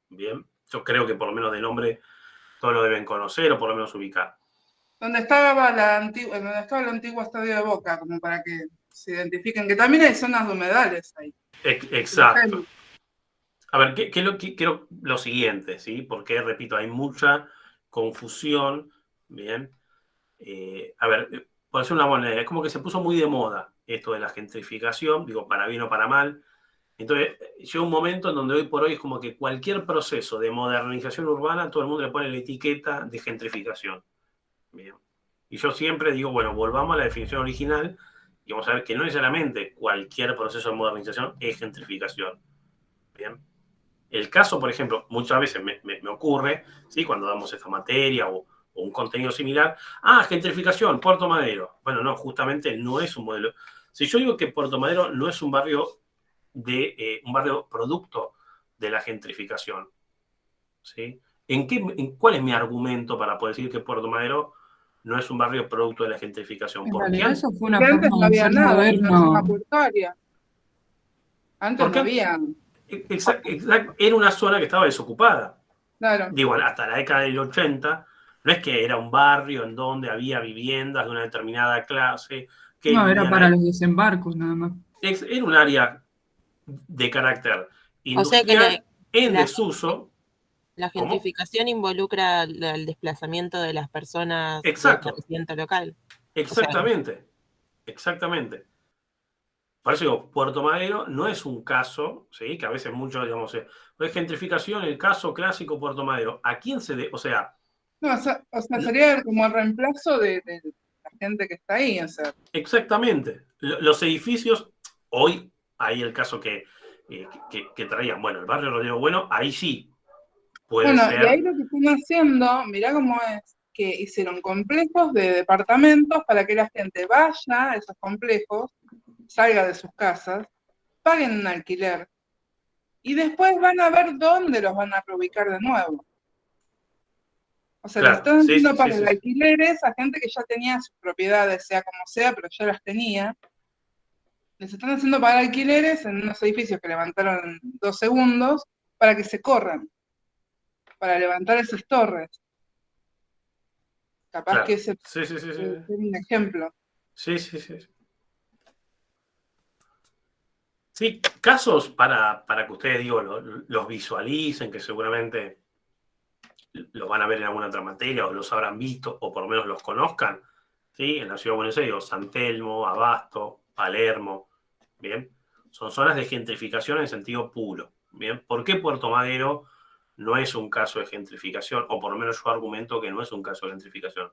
Bien, yo creo que por lo menos de nombre todos lo deben conocer o por lo menos ubicar. Donde estaba el antiguo estadio de Boca, como para que se identifiquen, que también hay zonas de humedales ahí. Exacto. A ver, quiero lo siguiente, ¿sí? Porque, repito, hay mucha confusión, ¿bien? A ver, por hacer una moneda, es como que se puso muy de moda esto de la gentrificación, digo, para bien o para mal. Entonces, llega un momento en donde hoy por hoy es como que cualquier proceso de modernización urbana, todo el mundo le pone la etiqueta de gentrificación. Bien. Y yo siempre digo, bueno, volvamos a la definición original y vamos a ver que no necesariamente cualquier proceso de modernización es gentrificación. Bien. El caso, por ejemplo, muchas veces me ocurre, ¿sí? Cuando damos esta materia o un contenido similar, gentrificación, Puerto Madero. Bueno, no, justamente no es un modelo. Si yo digo que Puerto Madero no es un barrio producto de la gentrificación, ¿sí? ¿Cuál es mi argumento para poder decir que Puerto Madero no es un barrio producto de la gentrificación? En realidad eso fue una Porque antes forma no de había ser nada, era una moderno. zona portuaria. Antes no había. Exacto, era una zona que estaba desocupada. Claro. Digo, hasta la década del 80, no es que era un barrio en donde había viviendas de una determinada clase. No, era para los desembarcos nada más. Era un área de carácter industrial, o sea que en desuso. La gentrificación involucra el desplazamiento de las personas del establecimiento local. Exactamente. Exactamente. Por eso digo, Puerto Madero no es un caso, ¿sí? Que a veces muchos, digamos, es gentrificación, el caso clásico Puerto Madero. ¿A quién o sea, No, o sea, sería como el reemplazo de la gente que está ahí, o sea. exactamente. Los edificios, hoy, ahí el caso que traían, bueno, el barrio Rodrigo Bueno, ahí sí puede Bueno, y ahí ser. lo que están haciendo, mirá cómo es, que hicieron complejos de departamentos para que la gente vaya a esos complejos, salga de sus casas, paguen un alquiler, y después van a ver dónde los van a reubicar de nuevo. O sea, les Claro, están sí, haciendo sí, para sí, el sí. alquileres a gente que ya tenía sus propiedades, sea como sea, pero ya las tenía. Les están haciendo pagar alquileres en unos edificios que levantaron en 2 segundos para que se corran, para levantar esas torres. Capaz Claro. que ese Sí, sí, sí, sí. puede ser un ejemplo. Sí, sí, sí. Sí, casos para que ustedes, digo, los visualicen, que seguramente los van a ver en alguna otra materia o los habrán visto o por lo menos los conozcan, ¿sí? En la ciudad de Buenos Aires, San Telmo, Abasto, Palermo, ¿bien? Son zonas de gentrificación en sentido puro, ¿bien? ¿Por qué Puerto Madero no es un caso de gentrificación? O por lo menos yo argumento que no es un caso de gentrificación.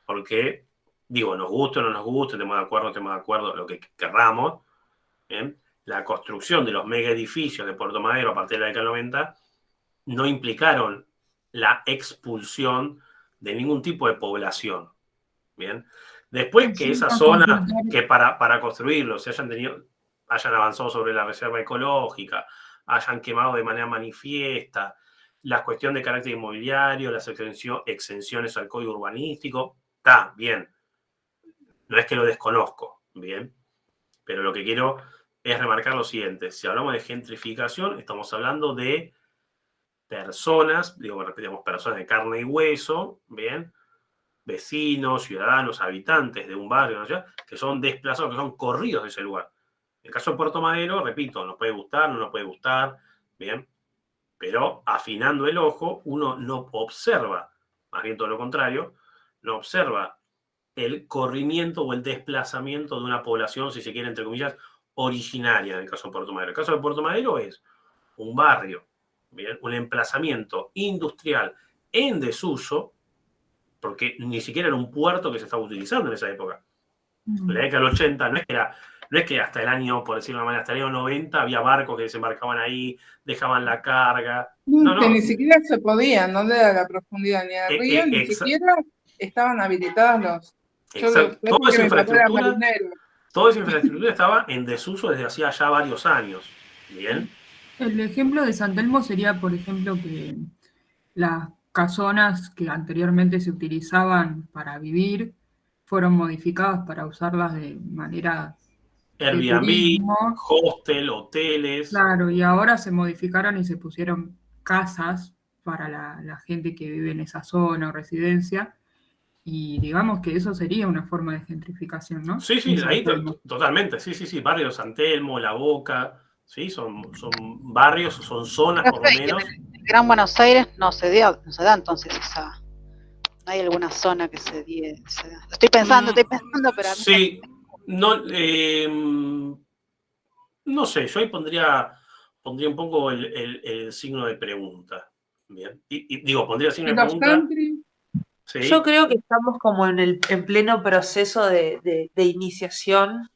Porque, digo, nos guste o no nos guste, estemos de acuerdo, lo que querramos, ¿bien? La construcción de los mega edificios de Puerto Madero a partir de la década del 90 no implicaron la expulsión de ningún tipo de población. Bien. Después que esa zona, que para construirlo se hayan avanzado sobre la reserva ecológica, hayan quemado de manera manifiesta, la cuestión de carácter inmobiliario, las exenciones al código urbanístico, está bien. No es que lo desconozco, bien. Pero lo que quiero es remarcar lo siguiente. Si hablamos de gentrificación, estamos hablando de personas, digamos, personas de carne y hueso, ¿bien? Vecinos, ciudadanos, habitantes de un barrio, ¿no? Que son desplazados, que son corridos de ese lugar. En el caso de Puerto Madero, repito, nos puede gustar, no nos puede gustar, ¿bien? Pero afinando el ojo, uno no observa, más bien todo lo contrario, no observa el corrimiento o el desplazamiento de una población, si se quiere, entre comillas, originaria en el caso de Puerto Madero. El caso de Puerto Madero es un barrio, ¿bien? Un emplazamiento industrial en desuso, porque ni siquiera era un puerto que se estaba utilizando en esa época. En la década del 80 no es que hasta el año, por decirlo de una manera, hasta el año 90 había barcos que desembarcaban ahí, dejaban la carga. No, Que no. ni siquiera se podían, no de la profundidad ni al río, ni siquiera estaban habilitados los... Exacto. Toda esa infraestructura estaba en desuso desde hacía ya varios años. Bien. El ejemplo de San Telmo sería, por ejemplo, que las casonas que anteriormente se utilizaban para vivir fueron modificadas para usarlas de manera de Airbnb, turismo. hostel, hoteles. Claro, y ahora se modificaron y se pusieron casas para la gente que vive en esa zona o residencia. Y digamos que eso sería una forma de gentrificación, ¿no? Sí, sí, ahí totalmente. Sí, sí, sí. Barrio San Telmo, La Boca, sí, son barrios, son zonas por lo menos. En Gran Buenos Aires no se da entonces esa. No hay alguna zona que se da. Estoy pensando, pero a mí sí, no sé, yo ahí pondría un poco el signo de pregunta. Bien. Y digo, pondría el signo de pregunta. Sí. Yo creo que estamos como en pleno proceso de iniciación,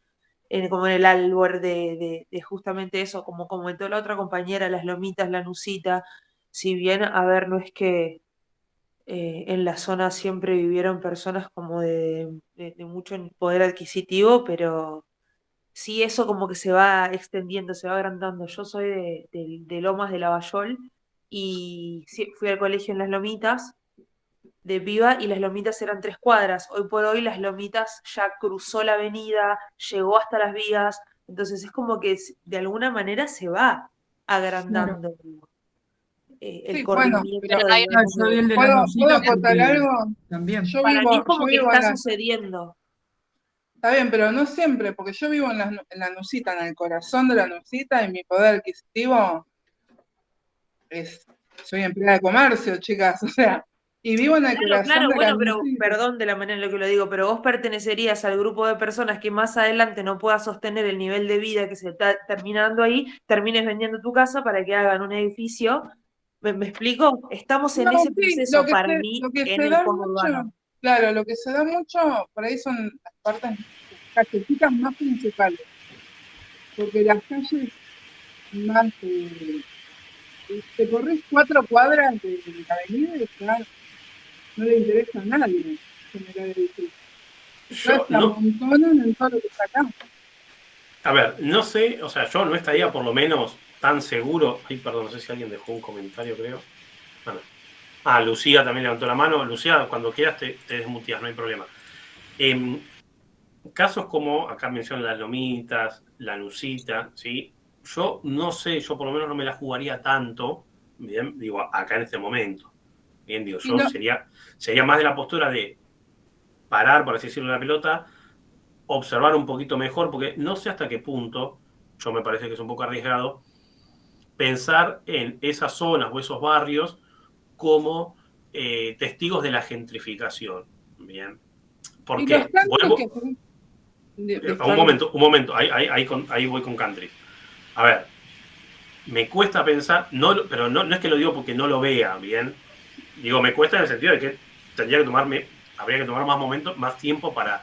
como en el albor de justamente eso, como comentó la otra compañera, las lomitas, la Nusita. Si bien, a ver, no es que en la zona siempre vivieron personas como de mucho poder adquisitivo, pero sí eso como que se va extendiendo, se va agrandando. Yo soy de Lomas de Lavallol y sí, fui al colegio en Las Lomitas de piba y Las Lomitas eran 3 cuadras. Hoy por hoy Las Lomitas ya cruzó la avenida, llegó hasta las vías, entonces es como que de alguna manera se va agrandando el corrimiento. ¿Puedo acotar algo? También. Para mí es como que está sucediendo. Está bien, pero no siempre, porque yo vivo en la Nusita, en el corazón de la Nusita, y mi poder adquisitivo soy empleada de comercio, chicas, o sea, Y vivo en el Claro, corazón claro, de bueno, la pero Lucía. perdón de la manera en la que lo digo, pero vos pertenecerías al grupo de personas que más adelante no pueda sostener el nivel de vida que se está terminando ahí, termines vendiendo tu casa para que hagan un edificio. ¿Me explico? Estamos en No, ese sí, proceso para mí lo que en se el da conurbano. mucho, claro, lo que se da mucho por ahí son las partes, las callecitas más principales, porque las calles más, te corres 4 cuadras de la avenida y ya no le interesa a nadie generar edificios. Ya Yo se no, amontonan en todo lo que sacamos. a ver, no sé, o sea, yo no estaría por lo menos tan seguro. Ay, perdón, no sé si alguien dejó un comentario, creo. Lucía también levantó la mano. Lucía, cuando quieras te desmuteas, no hay problema. Casos como, acá mencionan las lomitas, la nucita, ¿sí? Yo no sé, yo por lo menos no me la jugaría tanto, bien, digo, acá en este momento. Bien, digo, Y yo no, sería más de la postura de parar, por así decirlo, la pelota, observar un poquito mejor, porque no sé hasta qué punto, yo me parece que es un poco arriesgado, pensar en esas zonas o esos barrios como testigos de la gentrificación. Bien. ¿Por y los qué? cambios Vuelvo, que un momento, ahí voy con country. A ver, me cuesta pensar, pero no es que lo digo porque no lo vea, ¿bien? Digo, me cuesta en el sentido de que habría que tomar más momentos, más tiempo para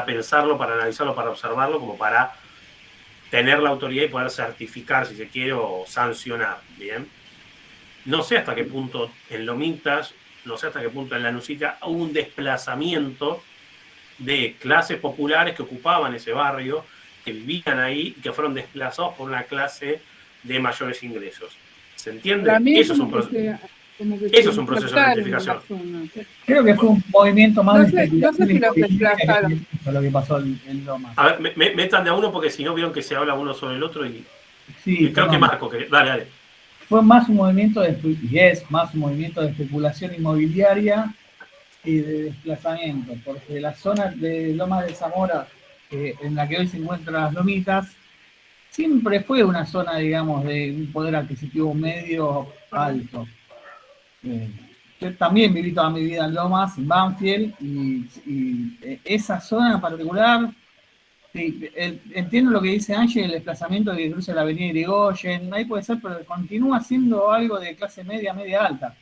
pensarlo, para analizarlo, para observarlo, como para tener la autoridad y poder certificar, si se quiere, o sancionar, ¿bien? No sé hasta qué punto en Lomitas, no sé hasta qué punto en La Nucita hubo un desplazamiento de clases populares que ocupaban ese barrio, que vivían ahí y que fueron desplazados por una clase de mayores ingresos. ¿Se para entiende? mí es Eso es un como que se eso es un proceso de insertaron en la gentrificación. zona. Creo que fue un movimiento más No de sé, no sé especulación si los inmobiliaria desplazaron. que lo que pasó en Lomas. A ver, metan de a uno porque si no vieron que se habla uno sobre el otro y Sí, creo que perdón. Marco, dale. Fue más un movimiento y es más un movimiento de especulación inmobiliaria y de desplazamiento, porque la zona de Lomas de Zamora, en la que hoy se encuentran las Lomitas, siempre fue una zona, digamos, de un poder adquisitivo medio alto. Yo también viví toda mi vida en Lomas, en Banfield, y esa zona en particular, sí, entiendo lo que dice Ángel, el desplazamiento que cruza la avenida Irigoyen, ahí puede ser, pero continúa siendo algo de clase media, media alta.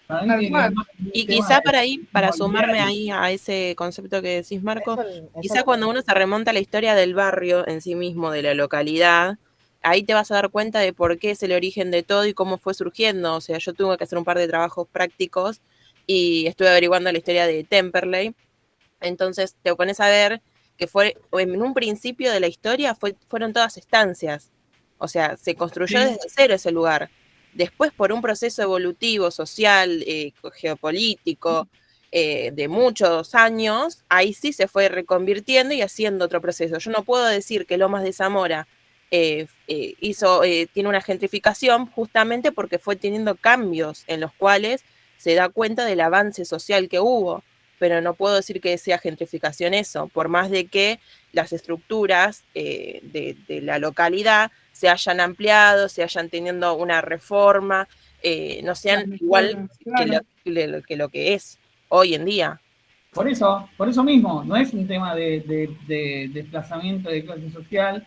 Para mí Tal tiene que ver cual. más con un Y tema quizá de para ahí, para sumarme inmobiliario. ahí a ese concepto que decís, Marco, Eso quizá cuando uno se remonta a la historia del barrio en sí mismo, de la localidad, ahí te vas a dar cuenta de por qué es el origen de todo y cómo fue surgiendo. O sea, yo tuve que hacer un par de trabajos prácticos y estuve averiguando la historia de Temperley. Entonces te pones a ver que fue, en un principio de la historia, fueron todas estancias. O sea, se construyó Sí, desde cero ese lugar. Después, por un proceso evolutivo, social, geopolítico, de muchos años, ahí sí se fue reconvirtiendo y haciendo otro proceso. Yo no puedo decir que Lomas de Zamora tiene una gentrificación justamente porque fue teniendo cambios en los cuales se da cuenta del avance social que hubo, pero no puedo decir que sea gentrificación eso, por más de que las estructuras de la localidad se hayan ampliado, se hayan teniendo una reforma, no sean Las igual mejoras, que claro. lo que es hoy en día. por eso mismo, no es un tema de desplazamiento de clase social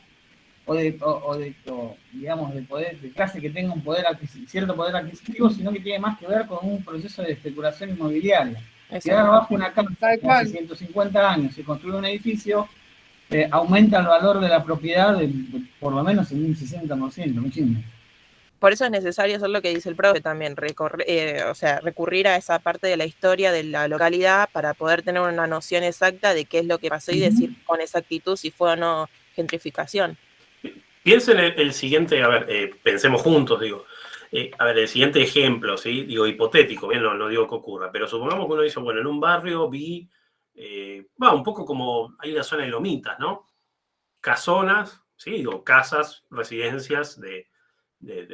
digamos, de poder, de clase que tenga un cierto poder adquisitivo, sino que tiene más que ver con un proceso de especulación inmobiliaria. Si ahora abajo una casa Tal que hace cual. 150 años se construye un edificio, aumenta el valor de la propiedad por lo menos en un 60%, muchísimo. Por eso es necesario hacer lo que dice el profe también, o sea, recurrir a esa parte de la historia de la localidad para poder tener una noción exacta de qué es lo que pasó y decir con exactitud si fue o no gentrificación. Piensen el siguiente, a ver, pensemos juntos, digo. A ver, el siguiente ejemplo, ¿sí? Digo, hipotético, bien, no digo que ocurra, pero supongamos que uno dice, bueno, en un barrio vi, un poco como hay la zona de Lomitas, ¿no? Casonas, ¿sí? Digo, casas, residencias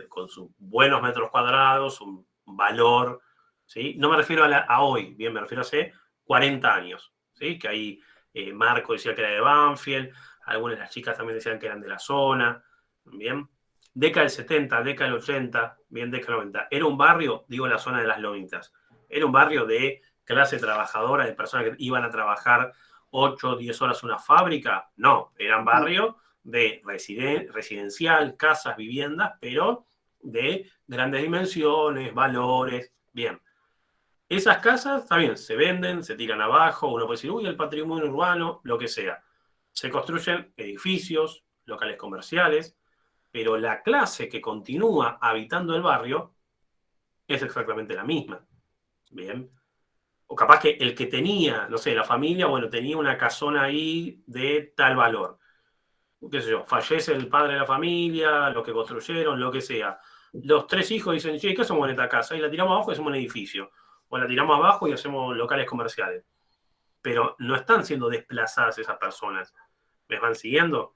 con sus buenos metros cuadrados, un valor, ¿sí? No me refiero a hoy, bien, me refiero a hace 40 años, ¿sí? Que ahí Marco decía que era de Banfield, algunas de las chicas también decían que eran de la zona, bien. Década del 70, década del 80, bien, década del 90. Era un barrio, digo, la zona de las Lomitas. Era un barrio de clase trabajadora, de personas que iban a trabajar 8 o 10 horas en una fábrica. No, eran barrios de residencial, casas, viviendas, pero de grandes dimensiones, valores. Bien. Esas casas, está bien, se venden, se tiran abajo, uno puede decir, uy, el patrimonio urbano, lo que sea. Se construyen edificios, locales comerciales, pero la clase que continúa habitando el barrio es exactamente la misma. Bien. O capaz que el que tenía, no sé, la familia, bueno, tenía una casona ahí de tal valor. Qué sé yo, fallece el padre de la familia, lo que construyeron, lo que sea. Los 3 hijos dicen, che, ¿qué hacemos en esta casa? Y la tiramos abajo y hacemos un edificio. O la tiramos abajo y hacemos locales comerciales. Pero no están siendo desplazadas esas personas. ¿Me van siguiendo?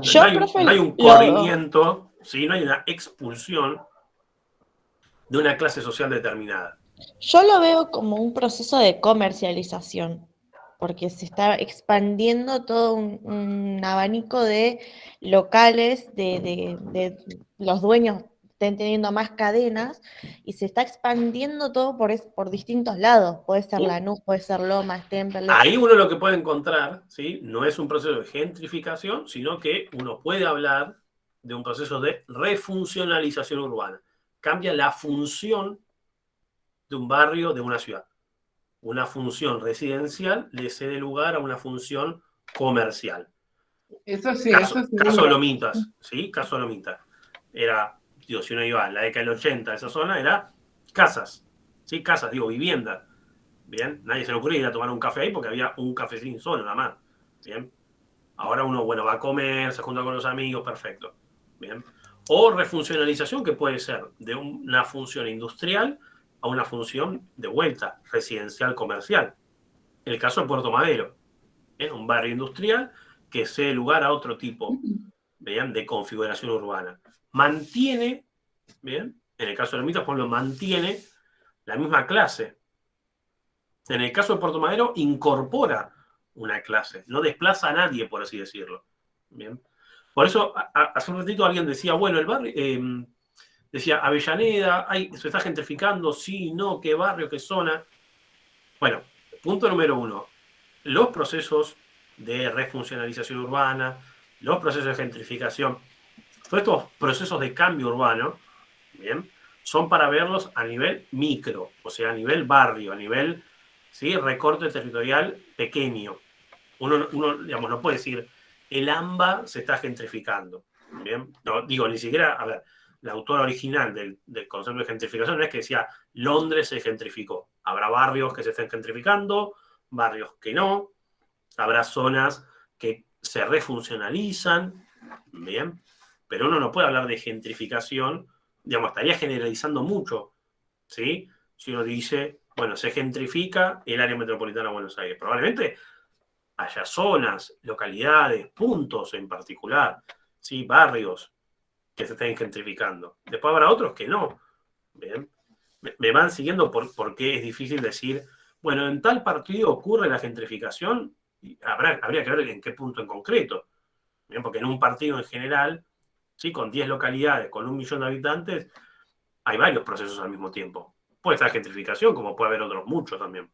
Yo, No hay, profe, no hay un corrimiento, ¿sí? No hay una expulsión de una clase social determinada. yo lo veo como un proceso de comercialización, porque se está expandiendo todo un abanico de locales, de los dueños estén teniendo más cadenas, y se está expandiendo todo por distintos lados. Puede ser Lanús, puede ser Lomas, Temperley. Ahí uno lo que puede encontrar, ¿sí? No es un proceso de gentrificación, sino que uno puede hablar de un proceso de refuncionalización urbana. Cambia la función de un barrio, de una ciudad. Una función residencial le cede lugar a una función comercial. Eso sí, Caso eso seguro. Lomitas, ¿sí? Caso Lomitas. Era, digo, si uno iba en la década del 80 a esa zona, era casas, ¿sí? Casas, digo, vivienda. Bien, nadie se le ocurría ir a tomar un café ahí porque había un cafecín solo, nada más. Bien. Ahora uno, bueno, va a comer, se junta con los amigos, perfecto. Bien. O refuncionalización, que puede ser de una función industrial a una función de vuelta, residencial comercial. El caso de Puerto Madero. ¿Bien? Un barrio industrial que cede lugar a otro tipo, ¿bien?, de configuración urbana. Mantiene, ¿bien? En el caso de Lomitas, por ejemplo, mantiene la misma clase. En el caso de Puerto Madero, incorpora una clase, no desplaza a nadie, por así decirlo. Bien. Por eso, hace un ratito alguien decía, bueno, el barrio, decía, Avellaneda, se está gentrificando, sí, no, qué barrio, qué zona. Bueno, punto número 1, los procesos de refuncionalización urbana, los procesos de gentrificación, todos estos procesos de cambio urbano, bien, son para verlos a nivel micro, o sea, a nivel barrio, a nivel, ¿sí?, recorte territorial pequeño. Uno, digamos, no puede decir, el AMBA se está gentrificando. Bien, no, digo, ni siquiera, a ver, la autora original del concepto de gentrificación no es que decía, Londres se gentrificó. Habrá barrios que se estén gentrificando, barrios que no, habrá zonas que se refuncionalizan, bien, pero uno no puede hablar de gentrificación, digamos, estaría generalizando mucho, ¿sí? Si uno dice, bueno, se gentrifica el área metropolitana de Buenos Aires, probablemente haya zonas, localidades, puntos en particular, ¿sí?, barrios que se estén gentrificando. Después habrá otros que no. Bien. Me van siguiendo por qué es difícil decir, bueno, en tal partido ocurre la gentrificación, habría que ver en qué punto en concreto. Bien, porque en un partido en general, ¿sí?, con 10 localidades, con 1 millón de habitantes, hay varios procesos al mismo tiempo. Puede estar gentrificación, como puede haber otros muchos también.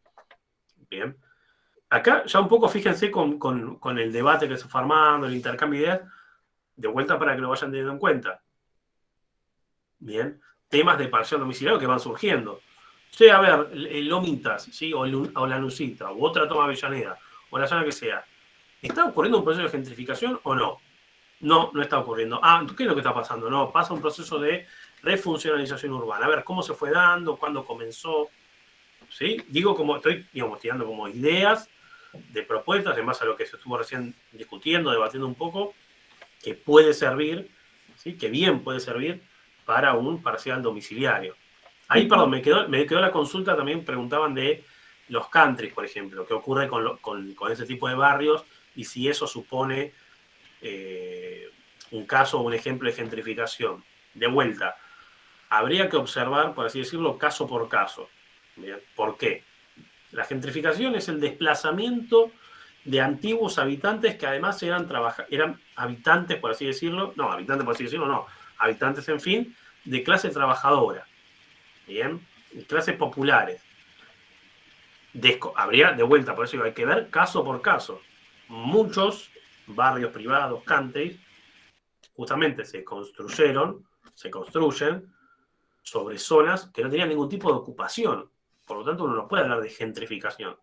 Bien. Acá ya un poco fíjense con el debate que se está armando, el intercambio de ideas, de vuelta para que lo vayan teniendo en cuenta. Bien. Temas de parcial domiciliario que van surgiendo. Sí, a ver, Lomitas, ¿sí?, o la Nusita, u otra toma Avellaneda, o la zona que sea. ¿Está ocurriendo un proceso de gentrificación o no? No, no está ocurriendo. ¿Qué es lo que está pasando? No, pasa un proceso de refuncionalización urbana. A ver, ¿cómo se fue dando? ¿Cuándo comenzó? ¿Sí? Digo, como estoy, digamos, tirando como ideas de propuestas en base a lo que se estuvo recién discutiendo, debatiendo un poco, que puede servir, ¿sí?, que bien puede servir para un parcial domiciliario. Ahí, perdón, me quedó la consulta, también preguntaban de los countries, por ejemplo, qué ocurre con ese tipo de barrios y si eso supone un caso o un ejemplo de gentrificación. De vuelta, habría que observar, por así decirlo, caso por caso. ¿Bien? ¿Por qué? La gentrificación es el desplazamiento de antiguos habitantes que además eran habitantes, por así decirlo, habitantes, en fin, de clase trabajadora, ¿bien? Clases populares. habría de vuelta, por eso hay que ver caso por caso. Muchos barrios privados, countries, justamente se construyen sobre zonas que no tenían ningún tipo de ocupación. Por lo tanto, uno no puede hablar de gentrificación.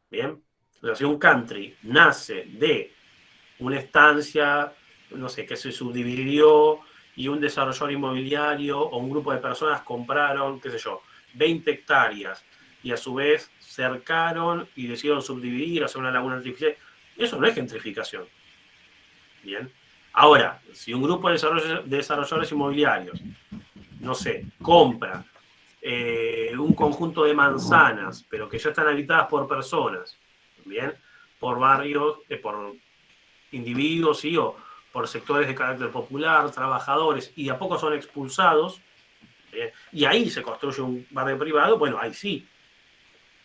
¿Bien? O sea, si un country nace de una estancia, no sé, que se subdividió y un desarrollador inmobiliario o un grupo de personas compraron, qué sé yo, 20 hectáreas y a su vez cercaron y decidieron subdividir, hacer una laguna artificial, eso no es gentrificación. Bien. Ahora, si un grupo de desarrolladores inmobiliarios, no sé, compra un conjunto de manzanas, pero que ya están habitadas por personas, bien, por barrios, por individuos, ¿sí? O por sectores de carácter popular, trabajadores, y de a poco son expulsados, y ahí se construye un barrio privado, bueno, ahí sí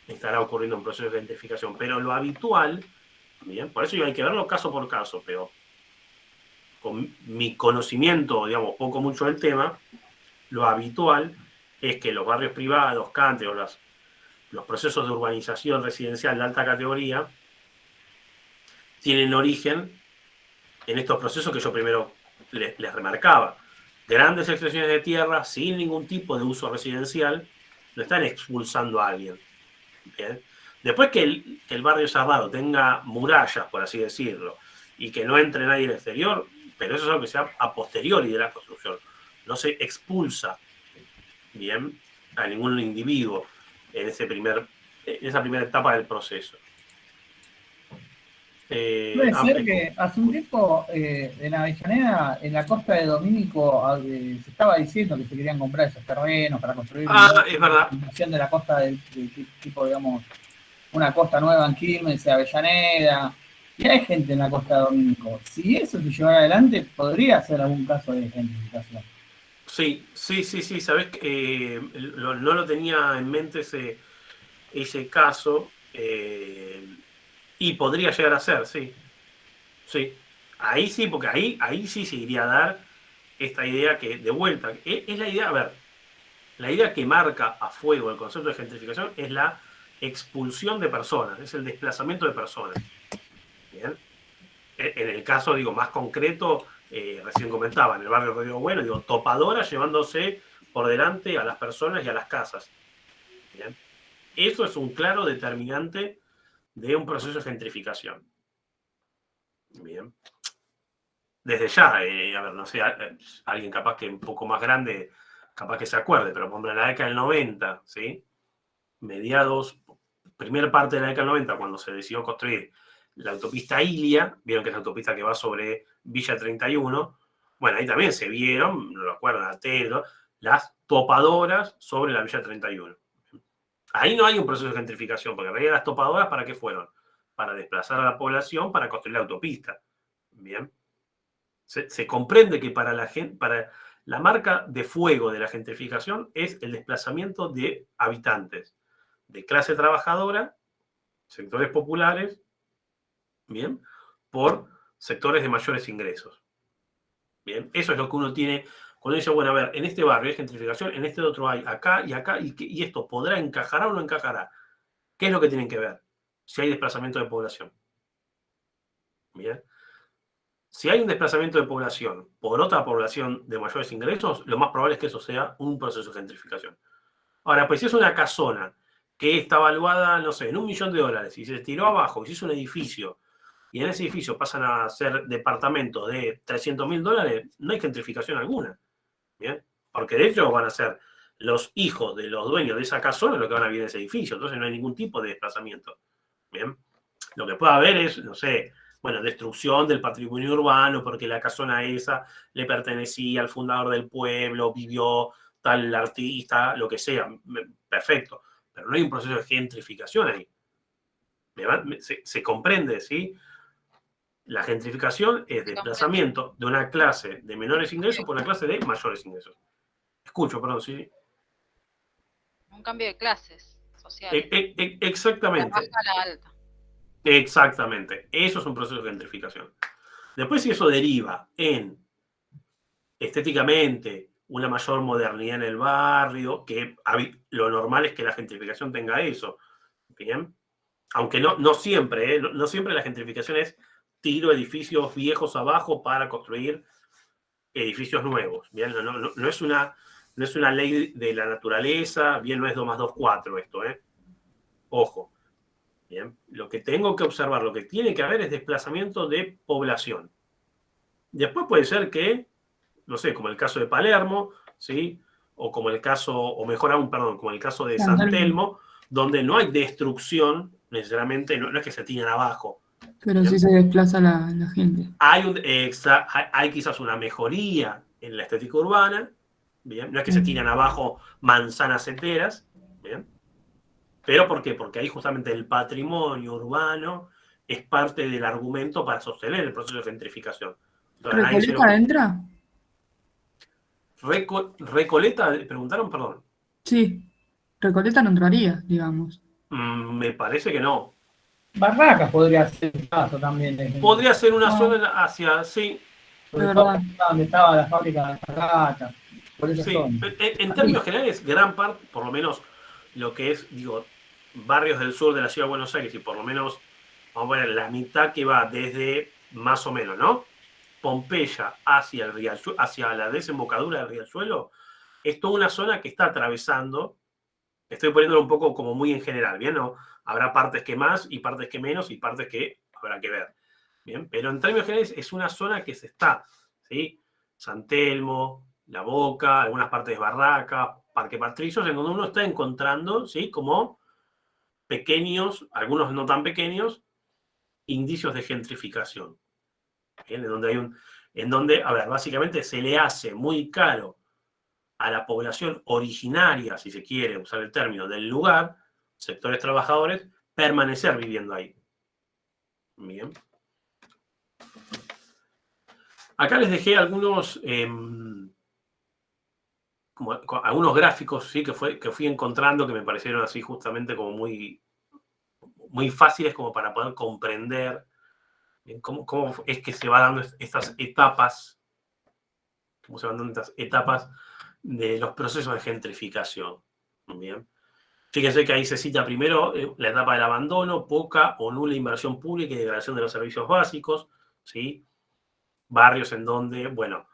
estará ocurriendo un proceso de gentrificación, pero lo habitual, bien, por eso hay que verlo caso por caso, pero con mi conocimiento, digamos, poco mucho del tema, lo habitual es que los barrios privados, country o los procesos de urbanización residencial de alta categoría tienen origen en estos procesos que yo primero les remarcaba. Grandes extensiones de tierra sin ningún tipo de uso residencial no están expulsando a alguien. ¿Bien? Después que el barrio cerrado tenga murallas, por así decirlo, y que no entre nadie del exterior, pero eso es algo que se da a posteriori de la construcción. No se expulsa, bien, a ningún individuo en esa primera etapa del proceso. Puede ser que hace un tiempo en Avellaneda, en la costa de Domínico, se estaba diciendo que se querían comprar esos terrenos para construir es verdad. de la costa del tipo, digamos, una costa nueva en Quilmes, Avellaneda, y hay gente en la costa de Domínico. Si eso se llevara adelante, podría ser algún caso de gentrificación. Sí, sabes que no lo tenía en mente ese caso, y podría llegar a ser, sí. Ahí sí, porque ahí sí se iría a dar esta idea que, de vuelta, es la idea, a ver, la idea que marca a fuego el concepto de gentrificación es la expulsión de personas, es el desplazamiento de personas. Bien. En el caso, digo, más concreto, recién comentaba, en el barrio Rodrigo Bueno, digo, topadoras llevándose por delante a las personas y a las casas. Bien. Eso es un claro determinante de un proceso de gentrificación. Bien. Desde ya, a ver, no sé, alguien capaz que un poco más grande, capaz que se acuerde, pero por ejemplo en la década del 90, ¿sí? Mediados, primera parte de la década del 90, cuando se decidió construir la autopista Ilia, vieron que es la autopista que va sobre Villa 31, bueno, ahí también se vieron, no lo acuerdan, a Telo, las topadoras sobre la Villa 31. Ahí no hay un proceso de gentrificación, porque en realidad las topadoras, ¿para qué fueron? Para desplazar a la población, para construir la autopista. Bien. Se comprende que para la marca de fuego de la gentrificación es el desplazamiento de habitantes de clase trabajadora, sectores populares, bien, por sectores de mayores ingresos. Bien, eso es lo que uno tiene cuando dice, bueno, a ver, en este barrio hay gentrificación, en este otro hay acá, y esto podrá encajará o no encajará. ¿Qué es lo que tienen que ver? Si hay desplazamiento de población. Bien. Si hay un desplazamiento de población por otra población de mayores ingresos, lo más probable es que eso sea un proceso de gentrificación. Ahora, pues si es una casona que está valuada, no sé, en $1 millón y se tiró abajo y se hizo un edificio y en ese edificio pasan a ser departamentos de $300.000, no hay gentrificación alguna. ¿Bien? Porque de hecho van a ser los hijos de los dueños de esa casona los que van a vivir en ese edificio, entonces no hay ningún tipo de desplazamiento. ¿Bien? Lo que puede haber es, no sé, bueno, destrucción del patrimonio urbano porque la casona esa le pertenecía al fundador del pueblo, vivió tal artista, lo que sea, perfecto. Pero no hay un proceso de gentrificación ahí. Se comprende, ¿sí? La gentrificación es desplazamiento de una clase de menores ingresos por una clase de mayores ingresos. Escucho, perdón, sí. Un cambio de clases sociales. Exactamente. La baja a la alta. Exactamente. Eso es un proceso de gentrificación. Después, si eso deriva en estéticamente una mayor modernidad en el barrio, que lo normal es que la gentrificación tenga eso, Bien. Aunque no siempre, no siempre la gentrificación es tiro edificios viejos abajo para construir edificios nuevos. Bien, no es una ley de la naturaleza, bien, no es 2 más 2, 4 esto, Ojo. Bien, lo que tengo que observar, lo que tiene que haber es desplazamiento de población. Después puede ser que, no sé, como el caso de Palermo, ¿sí? O como el caso, o mejor aún, perdón, como el caso de San Telmo, donde no hay destrucción, necesariamente, no es que se tiren abajo. Pero ¿bien? sí se desplaza la gente. Hay quizás una mejoría en la estética urbana, ¿bien? No es que se tiran abajo manzanas enteras, ¿bien? ¿Pero por qué? Porque ahí justamente el patrimonio urbano es parte del argumento para sostener el proceso de gentrificación. Entonces, ¿Recoleta entra? ¿Recoleta? ¿Preguntaron? Perdón. Sí. Recoleta no entraría, digamos. Me parece que no. Barracas podría ser el caso también. Podría ser una zona hacia, sí. Sobre todo donde estaba la fábrica de Barracas, por esa Sí, zona. en términos generales, gran parte, por lo menos lo que es, digo, barrios del sur de la ciudad de Buenos Aires, y por lo menos, vamos a ver, la mitad que va desde, más o menos, ¿no? Pompeya hacia la desembocadura del Riachuelo, es toda una zona que está atravesando, estoy poniéndolo un poco como muy en general, ¿bien? ¿No? Habrá partes que más y partes que menos y partes que habrá que ver, ¿bien? Pero en términos generales es una zona que se está, ¿sí? San Telmo, La Boca, algunas partes de Barraca, Parque Patricios, en donde uno está encontrando, ¿sí? Como pequeños, algunos no tan pequeños, indicios de gentrificación. ¿Bien? En donde, a ver, básicamente se le hace muy caro a la población originaria, si se quiere usar el término, del lugar, sectores trabajadores, permanecer viviendo ahí. Bien. Acá les dejé algunos gráficos, ¿sí? que fui encontrando que me parecieron así justamente como muy fáciles como para poder comprender cómo es que se van dando estas etapas, cómo se van dando estas etapas de los procesos de gentrificación. Bien. Fíjense que ahí se cita primero la etapa del abandono, poca o nula inversión pública y degradación de los servicios básicos, ¿sí? Barrios en donde, bueno,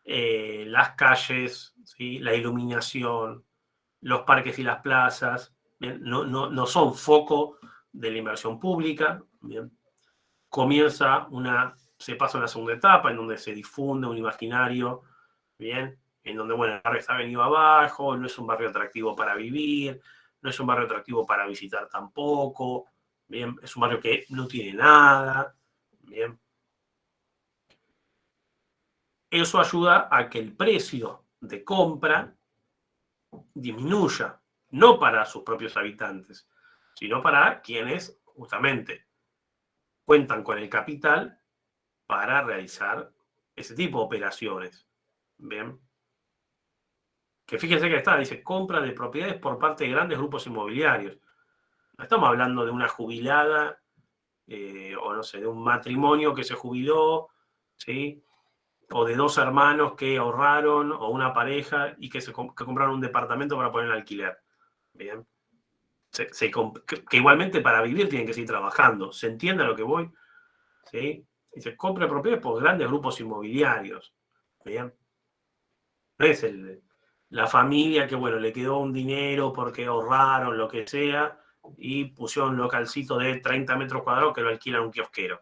las calles, ¿sí? La iluminación, los parques y las plazas, ¿bien? No son foco de la inversión pública, ¿bien? Se pasa a una segunda etapa en donde se difunde un imaginario, ¿bien? En donde, bueno, el barrio está venido abajo, no es un barrio atractivo para vivir, no es un barrio atractivo para visitar tampoco, ¿bien? Es un barrio que no tiene nada, ¿bien? Eso ayuda a que el precio de compra disminuya, no para sus propios habitantes, sino para quienes, justamente, cuentan con el capital para realizar ese tipo de operaciones, ¿bien? Que fíjense que dice, compra de propiedades por parte de grandes grupos inmobiliarios. No estamos hablando de una jubilada, o no sé, de un matrimonio que se jubiló, ¿sí? O de dos hermanos que ahorraron, o una pareja y que compraron un departamento para poner en alquiler. Bien. Que igualmente para vivir tienen que seguir trabajando. ¿Se entiende a lo que voy? ¿Sí? Dice, compra propiedades por grandes grupos inmobiliarios. Bien. No es la familia que, bueno, le quedó un dinero porque ahorraron, lo que sea, y pusieron un localcito de 30 metros cuadrados que lo alquilan un kiosquero.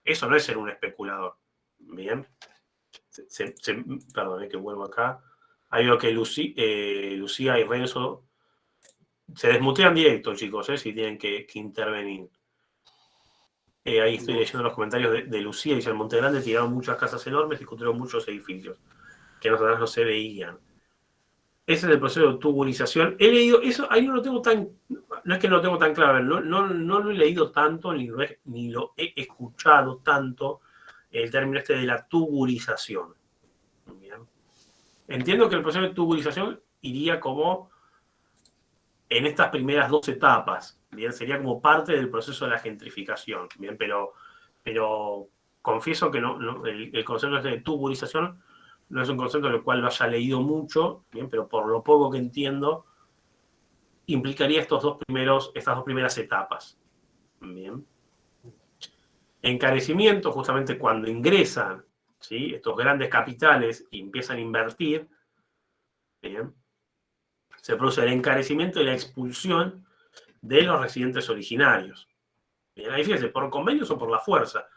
Eso no es ser un especulador. Bien. Perdón, que vuelvo acá. Ahí veo que Lucía y Renzo se desmutean directo, chicos, si tienen que intervenir. Ahí estoy leyendo los comentarios de Lucía. Dice, en Monte Grande tiraron muchas casas enormes y construyeron muchos edificios que nosotros no se veían. Ese es el proceso de tuburización. He leído eso, ahí no lo tengo no es que no lo tengo tan claro, no lo he leído tanto, ni lo he escuchado tanto, el término de la tuburización. Bien. Entiendo que el proceso de tuburización iría como en estas primeras 2 etapas, bien, sería como parte del proceso de la gentrificación, bien, pero confieso que el concepto de tuburización no es un concepto del cual lo haya leído mucho, bien, pero por lo poco que entiendo, implicaría estas dos primeras etapas. Bien. Encarecimiento, justamente cuando ingresan, ¿sí?, estos grandes capitales y empiezan a invertir, bien, se produce el encarecimiento y la expulsión de los residentes originarios. Bien, ahí fíjense, ¿por convenios o por la fuerza?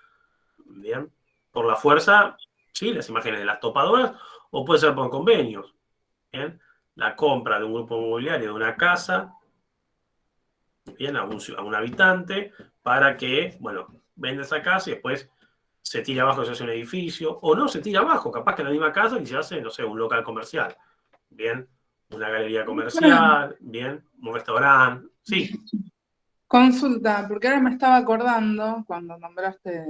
Bien, por la fuerza, sí, las imágenes de las topadoras, o puede ser por convenios. Bien, la compra de un grupo inmobiliario de una casa, bien, a un habitante, para que, bueno, venda esa casa y después se tira abajo y se hace un edificio, o no se tira abajo, capaz que en la misma casa y se hace, no sé, un local comercial. Bien, una galería comercial, bien, un restaurante, sí. Consulta, porque ahora me estaba acordando, cuando nombraste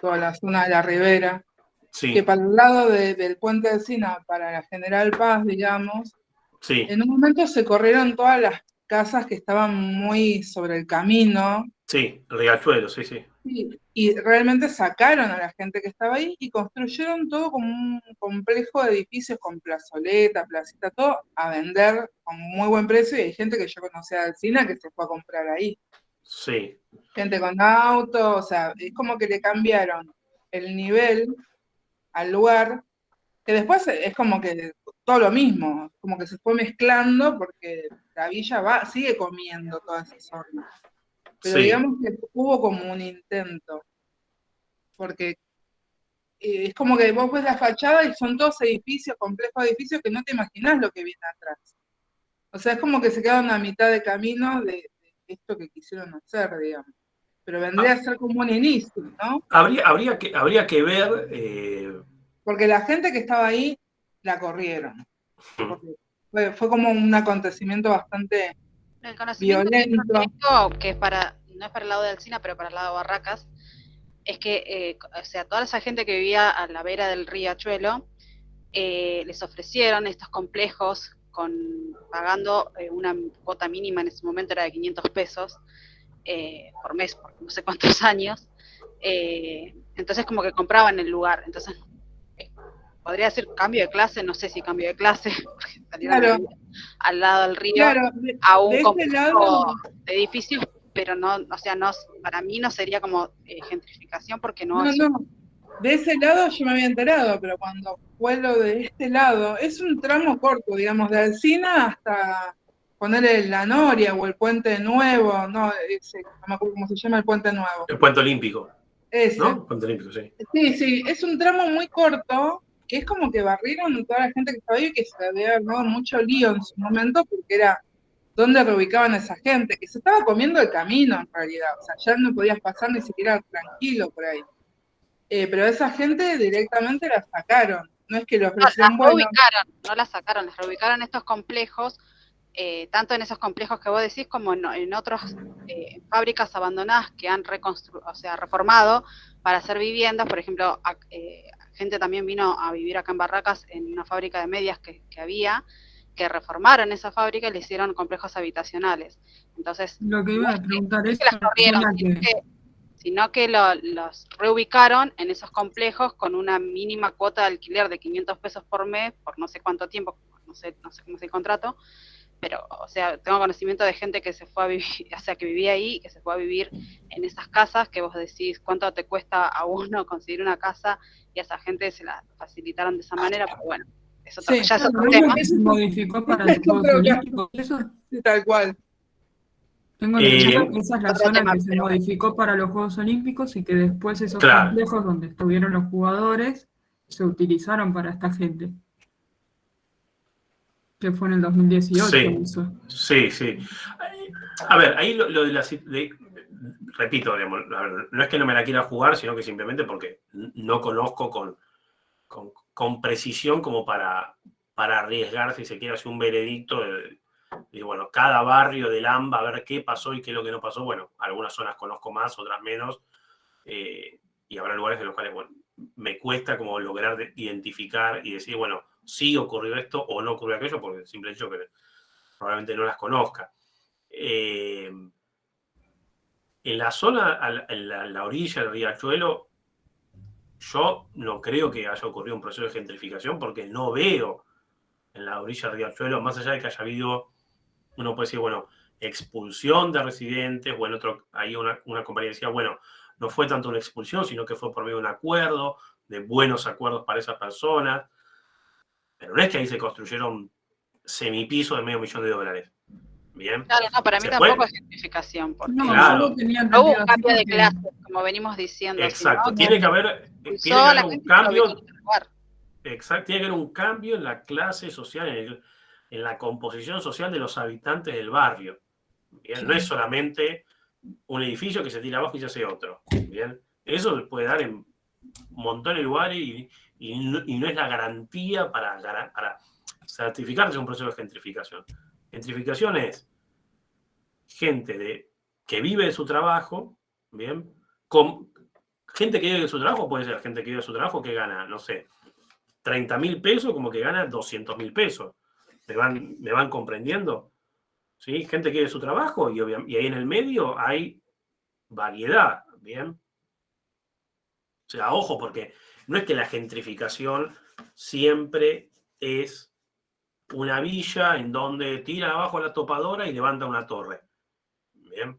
toda la zona de la Ribera, Sí, que para el lado del Puente de Sina, para la General Paz, digamos, sí, en un momento se corrieron todas las casas que estaban muy sobre el camino, sí, el riachuelo, sí, sí. y realmente sacaron a la gente que estaba ahí y construyeron todo como un complejo de edificios con plazoleta, placita, todo a vender con muy buen precio, y hay gente que yo conocía de Alsina que se fue a comprar ahí. Sí, Gente con auto, o sea, es como que le cambiaron el nivel al lugar, que después es como que todo lo mismo, como que se fue mezclando porque la villa sigue comiendo toda esa zona. Pero sí. digamos que hubo como un intento, porque es como que vos ves la fachada y son todos edificios, complejos de edificios que no te imaginás lo que viene atrás. O sea, es como que se quedaron a mitad de camino de esto que quisieron hacer, digamos. Pero vendría a ser como un inicio, ¿no? Habría que ver. Porque la gente que estaba ahí la corrieron. Porque fue como un acontecimiento bastante El conocimiento que yo violento. tengo, que no es para el lado de Alsina, pero para el lado de Barracas, es que, o sea, toda esa gente que vivía a la vera del riachuelo, les ofrecieron estos complejos pagando una cuota mínima, en ese momento era de 500 pesos por mes, por no sé cuántos años. Entonces como que compraban el lugar. Entonces podría decir cambio de clase, no sé si cambio de clase, porque salieron Claro, al lado del río claro, a un de ese complejo lado, de edificios, pero no, o sea, no, para mí no sería como gentrificación, porque no es. no, de ese lado yo me había enterado, pero cuando fue lo de este lado, es un tramo corto, digamos, de Alsina hasta ponerle la Noria o el Puente Nuevo, no me acuerdo cómo se llama, el Puente Nuevo. El Puente Olímpico. Ese. ¿No? El Puente Olímpico, sí. Sí, es un tramo muy corto, que es como que barrieron a toda la gente que estaba ahí, que se había armado mucho lío en su momento, porque era dónde reubicaban a esa gente, que se estaba comiendo el camino en realidad, o sea, ya no podías pasar ni siquiera tranquilo por ahí. Pero esa gente directamente la sacaron, no es que le ofrecieron, bueno. No la sacaron, las reubicaron estos complejos, tanto en esos complejos que vos decís, como en otras fábricas abandonadas que han reformado para hacer viviendas. Por ejemplo, gente también vino a vivir acá en Barracas en una fábrica de medias que había, que reformaron esa fábrica y le hicieron complejos habitacionales. Entonces, Lo que iba a preguntar es, que las corrieron, sino que los reubicaron en esos complejos con una mínima cuota de alquiler de 500 pesos por mes, por no sé cuánto tiempo, no sé cómo es el contrato, pero, o sea, tengo conocimiento de gente que se fue a vivir, o sea, que vivía ahí, que se fue a vivir en esas casas, que vos decís cuánto te cuesta a uno conseguir una casa, y a esa gente se la facilitaron de esa manera, pero bueno, eso ya es otro tema. ¿Se modificó para los Juegos Olímpicos? ¿Eso? Tal cual. Tengo entendido que esa es la zona que se modificó para los Juegos Olímpicos y que después esos complejos donde estuvieron los jugadores se utilizaron para esta gente. Que fue en el 2018 eso. Sí. A ver, ahí lo de repito, digamos, no es que no me la quiera jugar, sino que simplemente porque no conozco con precisión como para arriesgar, si se quiere, hacer un veredicto de, bueno, cada barrio del AMBA, a ver qué pasó y qué es lo que no pasó. Bueno, algunas zonas conozco más, otras menos, y habrá lugares en los cuales, bueno, me cuesta como lograr identificar y decir, bueno, sí ocurrió esto o no ocurrió aquello, porque el simple hecho que probablemente no las conozca. En la zona, en la orilla del riachuelo, yo no creo que haya ocurrido un proceso de gentrificación, porque no veo en la orilla del riachuelo, más allá de que haya habido uno puede decir, bueno, expulsión de residentes, o en otro, ahí una compañía decía, bueno, no fue tanto una expulsión, sino que fue por medio de un acuerdo, de buenos acuerdos para esas personas. Pero no es que ahí se construyeron semipisos de $500.000. Bien. Claro, no, para mí Se tampoco puede- es justificación, porque No, Claro. yo lo tenía no hubo entendido un así cambio de porque clases, como venimos diciendo. Exacto. sino Tiene que haber expulsó a la un gente que lo cambio. venía a robar. Exacto, tiene que haber un cambio en la clase social, en la composición social de los habitantes del barrio. Bien, no es solamente un edificio que se tira abajo y se hace otro. Bien, eso se puede dar en un montón de lugares y no es la garantía para certificar que es un proceso de gentrificación. Gentrificación es gente que vive de su trabajo, bien, gente que vive de su trabajo puede ser gente que vive de su trabajo que gana, no sé, 30.000 pesos como que gana 200.000 pesos. ¿Me van comprendiendo? ¿Sí? Gente que vive de su trabajo y ahí en el medio hay variedad, ¿bien? O sea, ojo, porque no es que la gentrificación siempre es una villa en donde tira abajo la topadora y levanta una torre. ¿Bien?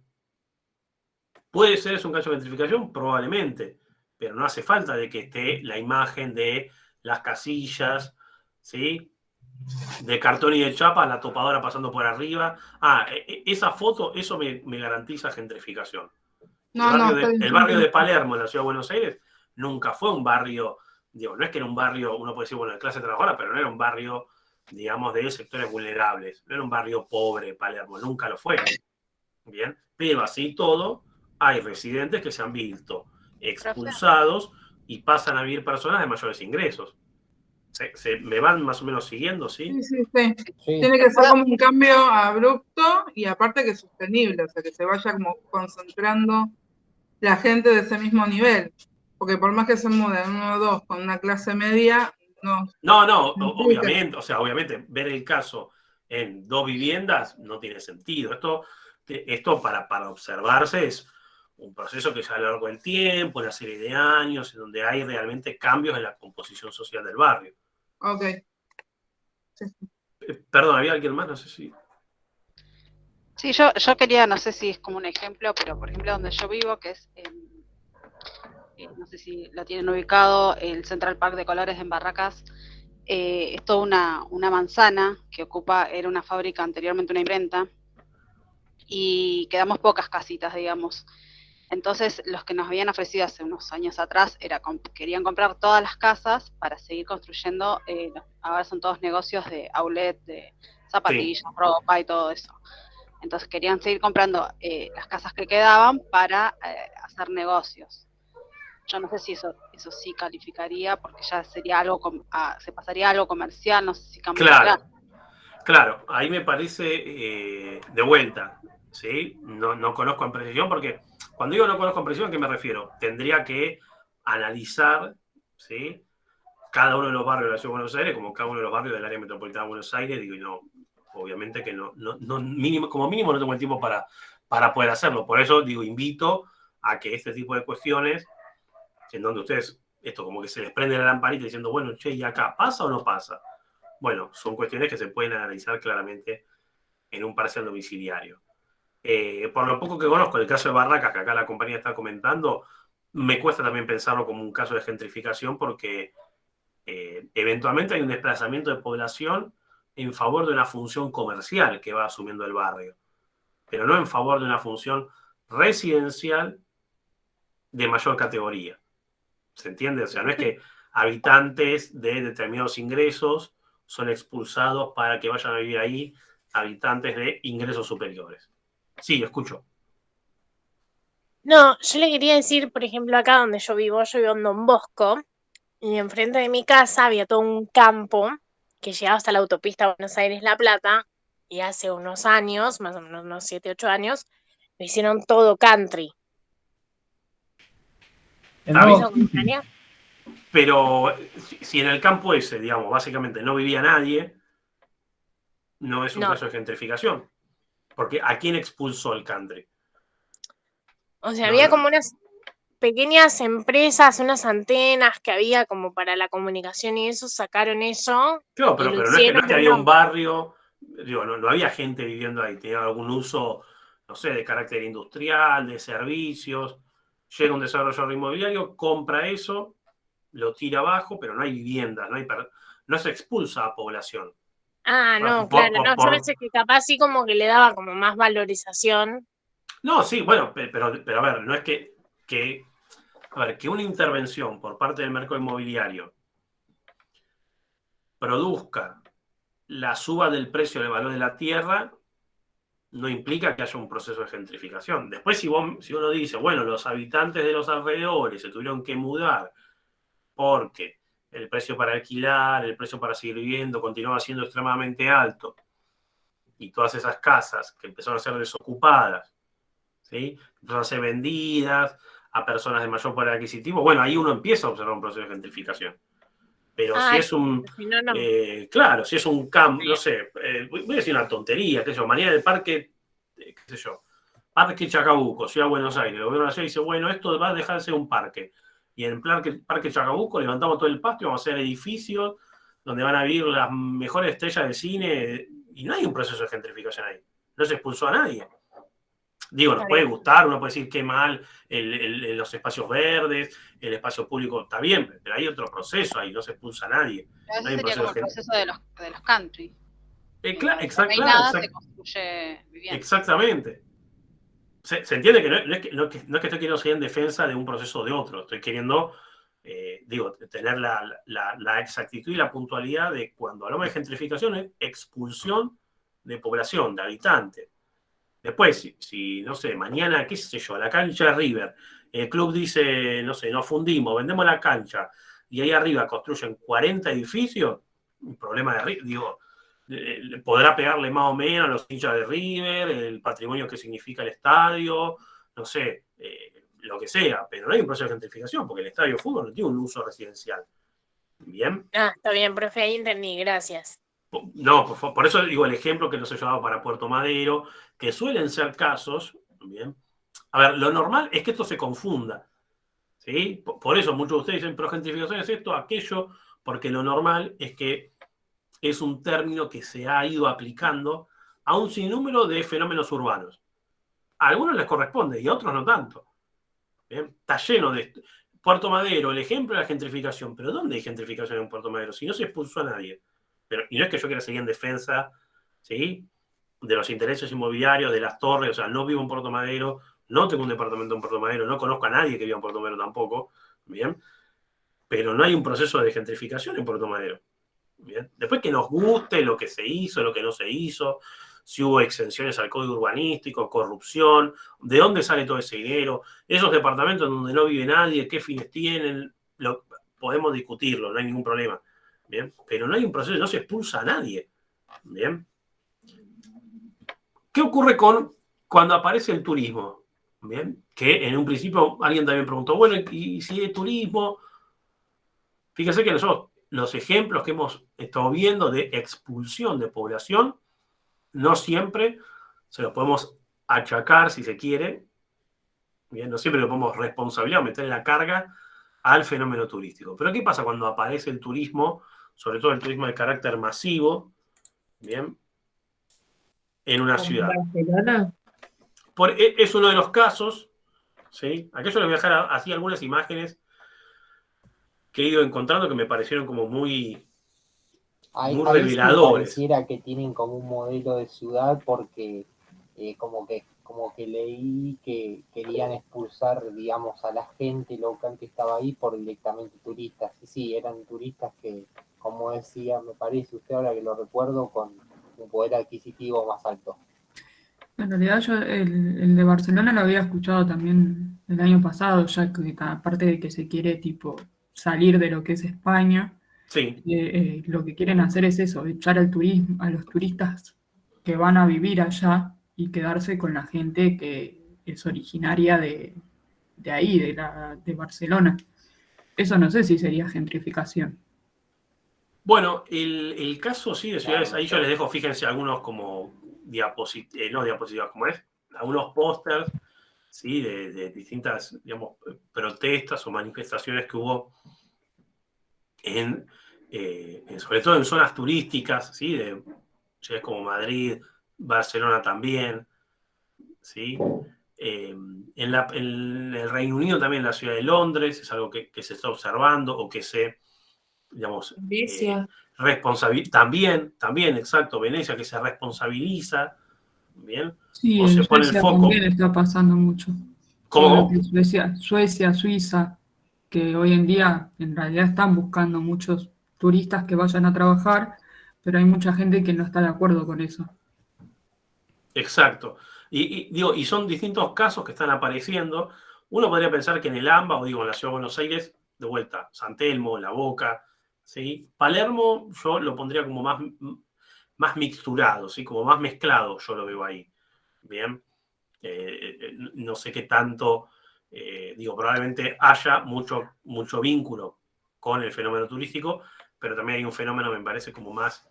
¿Puede ser un caso de gentrificación? Probablemente, pero no hace falta de que esté la imagen de las casillas, ¿sí? De cartón y de chapa, la topadora pasando por arriba. Esa foto, eso me garantiza gentrificación. El barrio de Palermo, en la ciudad de Buenos Aires, nunca fue un barrio, digo, no es que era un barrio, uno puede decir, bueno, de clase trabajadora, pero no era un barrio, digamos, de sectores vulnerables. No era un barrio pobre, Palermo, nunca lo fue. Bien, pero así todo, hay residentes que se han visto expulsados y pasan a vivir personas de mayores ingresos. ¿Me van más o menos siguiendo, sí? Sí. Tiene que ser como un cambio abrupto y aparte que sostenible, o sea, que se vaya como concentrando la gente de ese mismo nivel. Porque por más que se muden uno o dos con una clase media, no. No, obviamente, ver el caso en 2 viviendas no tiene sentido. Esto para observarse es un proceso que se da a lo largo del tiempo, una serie de años, en donde hay realmente cambios en la composición social del barrio. Ok. Perdón, ¿había alguien más? No sé si... Sí, yo quería, no sé si es como un ejemplo, pero por ejemplo donde yo vivo, que es, no sé si lo tienen ubicado, el Central Park de Colores en Barracas, es toda una manzana que era una fábrica, anteriormente una imprenta, y quedamos pocas casitas, digamos. Entonces, los que nos habían ofrecido hace unos años atrás querían comprar todas las casas para seguir construyendo, ahora son todos negocios de outlet, de zapatillas, ropa y todo eso. Entonces querían seguir comprando las casas que quedaban para hacer negocios. Yo no sé si eso sí calificaría, porque ya sería algo, se pasaría a algo comercial, no sé si cambiaría. Claro, ahí me parece de vuelta, ¿sí? No conozco en precisión, porque cuando digo no conozco en precisión, ¿a qué me refiero? Tendría que analizar, ¿sí? Cada uno de los barrios de la Ciudad de Buenos Aires, como cada uno de los barrios del área metropolitana de Buenos Aires, digo, y no, obviamente que como mínimo no tengo el tiempo para poder hacerlo. Por eso digo, invito a que este tipo de cuestiones, en donde ustedes, esto como que se les prende la lamparita diciendo, bueno, che, ¿y acá pasa o no pasa? Bueno, son cuestiones que se pueden analizar claramente en un parcial domiciliario. Por lo poco que conozco, el caso de Barracas, que acá la compañía está comentando, me cuesta también pensarlo como un caso de gentrificación porque eventualmente hay un desplazamiento de población en favor de una función comercial que va asumiendo el barrio, pero no en favor de una función residencial de mayor categoría. ¿Se entiende? O sea, no es que habitantes de determinados ingresos son expulsados para que vayan a vivir ahí habitantes de ingresos superiores. Sí, escucho. No, yo le quería decir, por ejemplo, acá donde yo vivo en Don Bosco, y enfrente de mi casa había todo un campo que llegaba hasta la autopista Buenos Aires-La Plata, y hace unos años, más o menos unos 7, 8 años, lo hicieron todo country. Pero si en el campo ese, digamos, básicamente no vivía nadie, no es un caso de gentrificación. Porque ¿a quién expulsó el country? O sea, había como unas pequeñas empresas, unas antenas que había como para la comunicación y eso, sacaron eso. Claro, pero no es que había un barrio digo, no había gente viviendo ahí, tenía algún uso, no sé, de carácter industrial, de servicios. Llega un desarrollador inmobiliario, compra eso, lo tira abajo, pero no hay viviendas, no se expulsa a población. Ah, Bueno, no, claro, no, yo pensé que capaz sí como que le daba como más valorización. No, sí, bueno, pero a ver, no es que una intervención por parte del mercado inmobiliario produzca la suba del precio del valor de la tierra, no implica que haya un proceso de gentrificación. Después, si uno dice, bueno, los habitantes de los alrededores se tuvieron que mudar porque el precio para alquilar, el precio para seguir viviendo continuaba siendo extremadamente alto, y todas esas casas que empezaron a ser desocupadas, ¿sí?, empezaron a ser vendidas a personas de mayor poder adquisitivo, bueno, ahí uno empieza a observar un proceso de gentrificación. Pero si es un, si no, no. claro, si es un campo, no sé, voy a decir una tontería, qué sé yo, mañana el parque, qué sé yo, Parque Chacabuco, Ciudad de Buenos Aires, el gobierno de la ciudad dice, bueno, esto va a dejar de ser un parque, y en el Parque Chacabuco levantamos todo el pasto y vamos a hacer edificios donde van a vivir las mejores estrellas de cine, y no hay un proceso de gentrificación ahí, no se expulsó a nadie. Digo, nos puede gustar, uno puede decir qué mal los espacios verdes, el espacio público, está bien, pero hay otro proceso ahí, no se expulsa a nadie. Ese No hay un sería como el proceso de los country. Claro, No hay nada, se construye vivienda. Exactamente. Se entiende que no es que estoy queriendo ser en defensa de un proceso o de otro, estoy queriendo, tener la exactitud y la puntualidad de cuando hablamos de gentrificación es expulsión de población, de habitantes. Después, si no sé, mañana, qué sé yo, la cancha de River, el club dice, no sé, nos fundimos, vendemos la cancha, y ahí arriba construyen 40 edificios, un problema de River, digo, podrá pegarle más o menos a los hinchas de River, el patrimonio que significa el estadio, no sé, lo que sea, pero no hay un proceso de gentrificación, porque el estadio de fútbol no tiene un uso residencial. ¿Bien? Ah, está bien, profe, ahí entendí, gracias. No, por eso digo el ejemplo que nos he llevado para Puerto Madero, que suelen ser casos, ¿bien? A ver, lo normal es que esto se confunda, ¿sí? Por eso muchos de ustedes dicen, pero gentrificación es esto, aquello, porque lo normal es que es un término que se ha ido aplicando a un sinnúmero de fenómenos urbanos. A algunos les corresponde y a otros no tanto. ¿Bien? Está lleno de esto. Puerto Madero, el ejemplo de la gentrificación, pero ¿dónde hay gentrificación en Puerto Madero? Si no se expulsó a nadie. Y no es que yo quiera seguir en defensa, ¿sí?, de los intereses inmobiliarios, de las torres, o sea, no vivo en Puerto Madero, no tengo un departamento en Puerto Madero, no conozco a nadie que viva en Puerto Madero tampoco, ¿bien? Pero no hay un proceso de gentrificación en Puerto Madero, ¿bien? Después que nos guste lo que se hizo, lo que no se hizo, si hubo exenciones al código urbanístico, corrupción, de dónde sale todo ese dinero, esos departamentos donde no vive nadie, qué fines tienen, podemos discutirlo, no hay ningún problema. ¿Bien? Pero no hay un proceso, no se expulsa a nadie. ¿Bien? ¿Qué ocurre cuando aparece el turismo? ¿Bien? Que en un principio alguien también preguntó, bueno, ¿y si hay turismo? Fíjense que nosotros, los ejemplos que hemos estado viendo de expulsión de población, no siempre se los podemos achacar, si se quiere, ¿bien? No siempre lo podemos responsabilizar o meter en la carga al fenómeno turístico. Pero ¿qué pasa cuando aparece el turismo, sobre todo el turismo de carácter masivo, ¿bien?, en una ciudad? ¿Barcelona? Es uno de los casos, ¿sí? Aquí yo les voy a dejar así algunas imágenes que he ido encontrando que me parecieron como muy reveladores. Sí pareciera que tienen como un modelo de ciudad porque como que leí que querían expulsar, digamos, a la gente local que estaba ahí por directamente turistas. Y sí, eran turistas que, como decía, me parece usted ahora que lo recuerdo, con un poder adquisitivo más alto. En realidad yo el de Barcelona lo había escuchado también el año pasado, ya que aparte de que se quiere tipo salir de lo que es España, sí, lo que quieren hacer es eso, echar al turismo, a los turistas que van a vivir allá y quedarse con la gente que es originaria de ahí, de Barcelona. Eso no sé si sería gentrificación. Bueno, el caso sí de ciudades, ahí yo les dejo, fíjense, algunos como no diapositivas, como es, algunos pósters, ¿sí?, de distintas, digamos, protestas o manifestaciones que hubo sobre todo en zonas turísticas, ¿sí?, ciudades como Madrid, Barcelona también, ¿sí? En el Reino Unido también, la ciudad de Londres, es algo que se está observando o que se, digamos, Venecia. también, exacto, Venecia, que se responsabiliza, ¿bien? Sí, O en se pone el Suecia foco. también está pasando mucho. ¿Cómo? Todo lo que es Suecia, Suiza, que hoy en día en realidad están buscando muchos turistas que vayan a trabajar, pero hay mucha gente que no está de acuerdo con eso. Exacto. Y son distintos casos que están apareciendo. Uno podría pensar que en el AMBA, o digo, en la Ciudad de Buenos Aires, de vuelta, San Telmo, La Boca, ¿sí? Palermo yo lo pondría como más mixturado, ¿sí? Como más mezclado, yo lo veo ahí. Bien. No sé qué tanto, digo, probablemente haya mucho vínculo con el fenómeno turístico, pero también hay un fenómeno, me parece, como más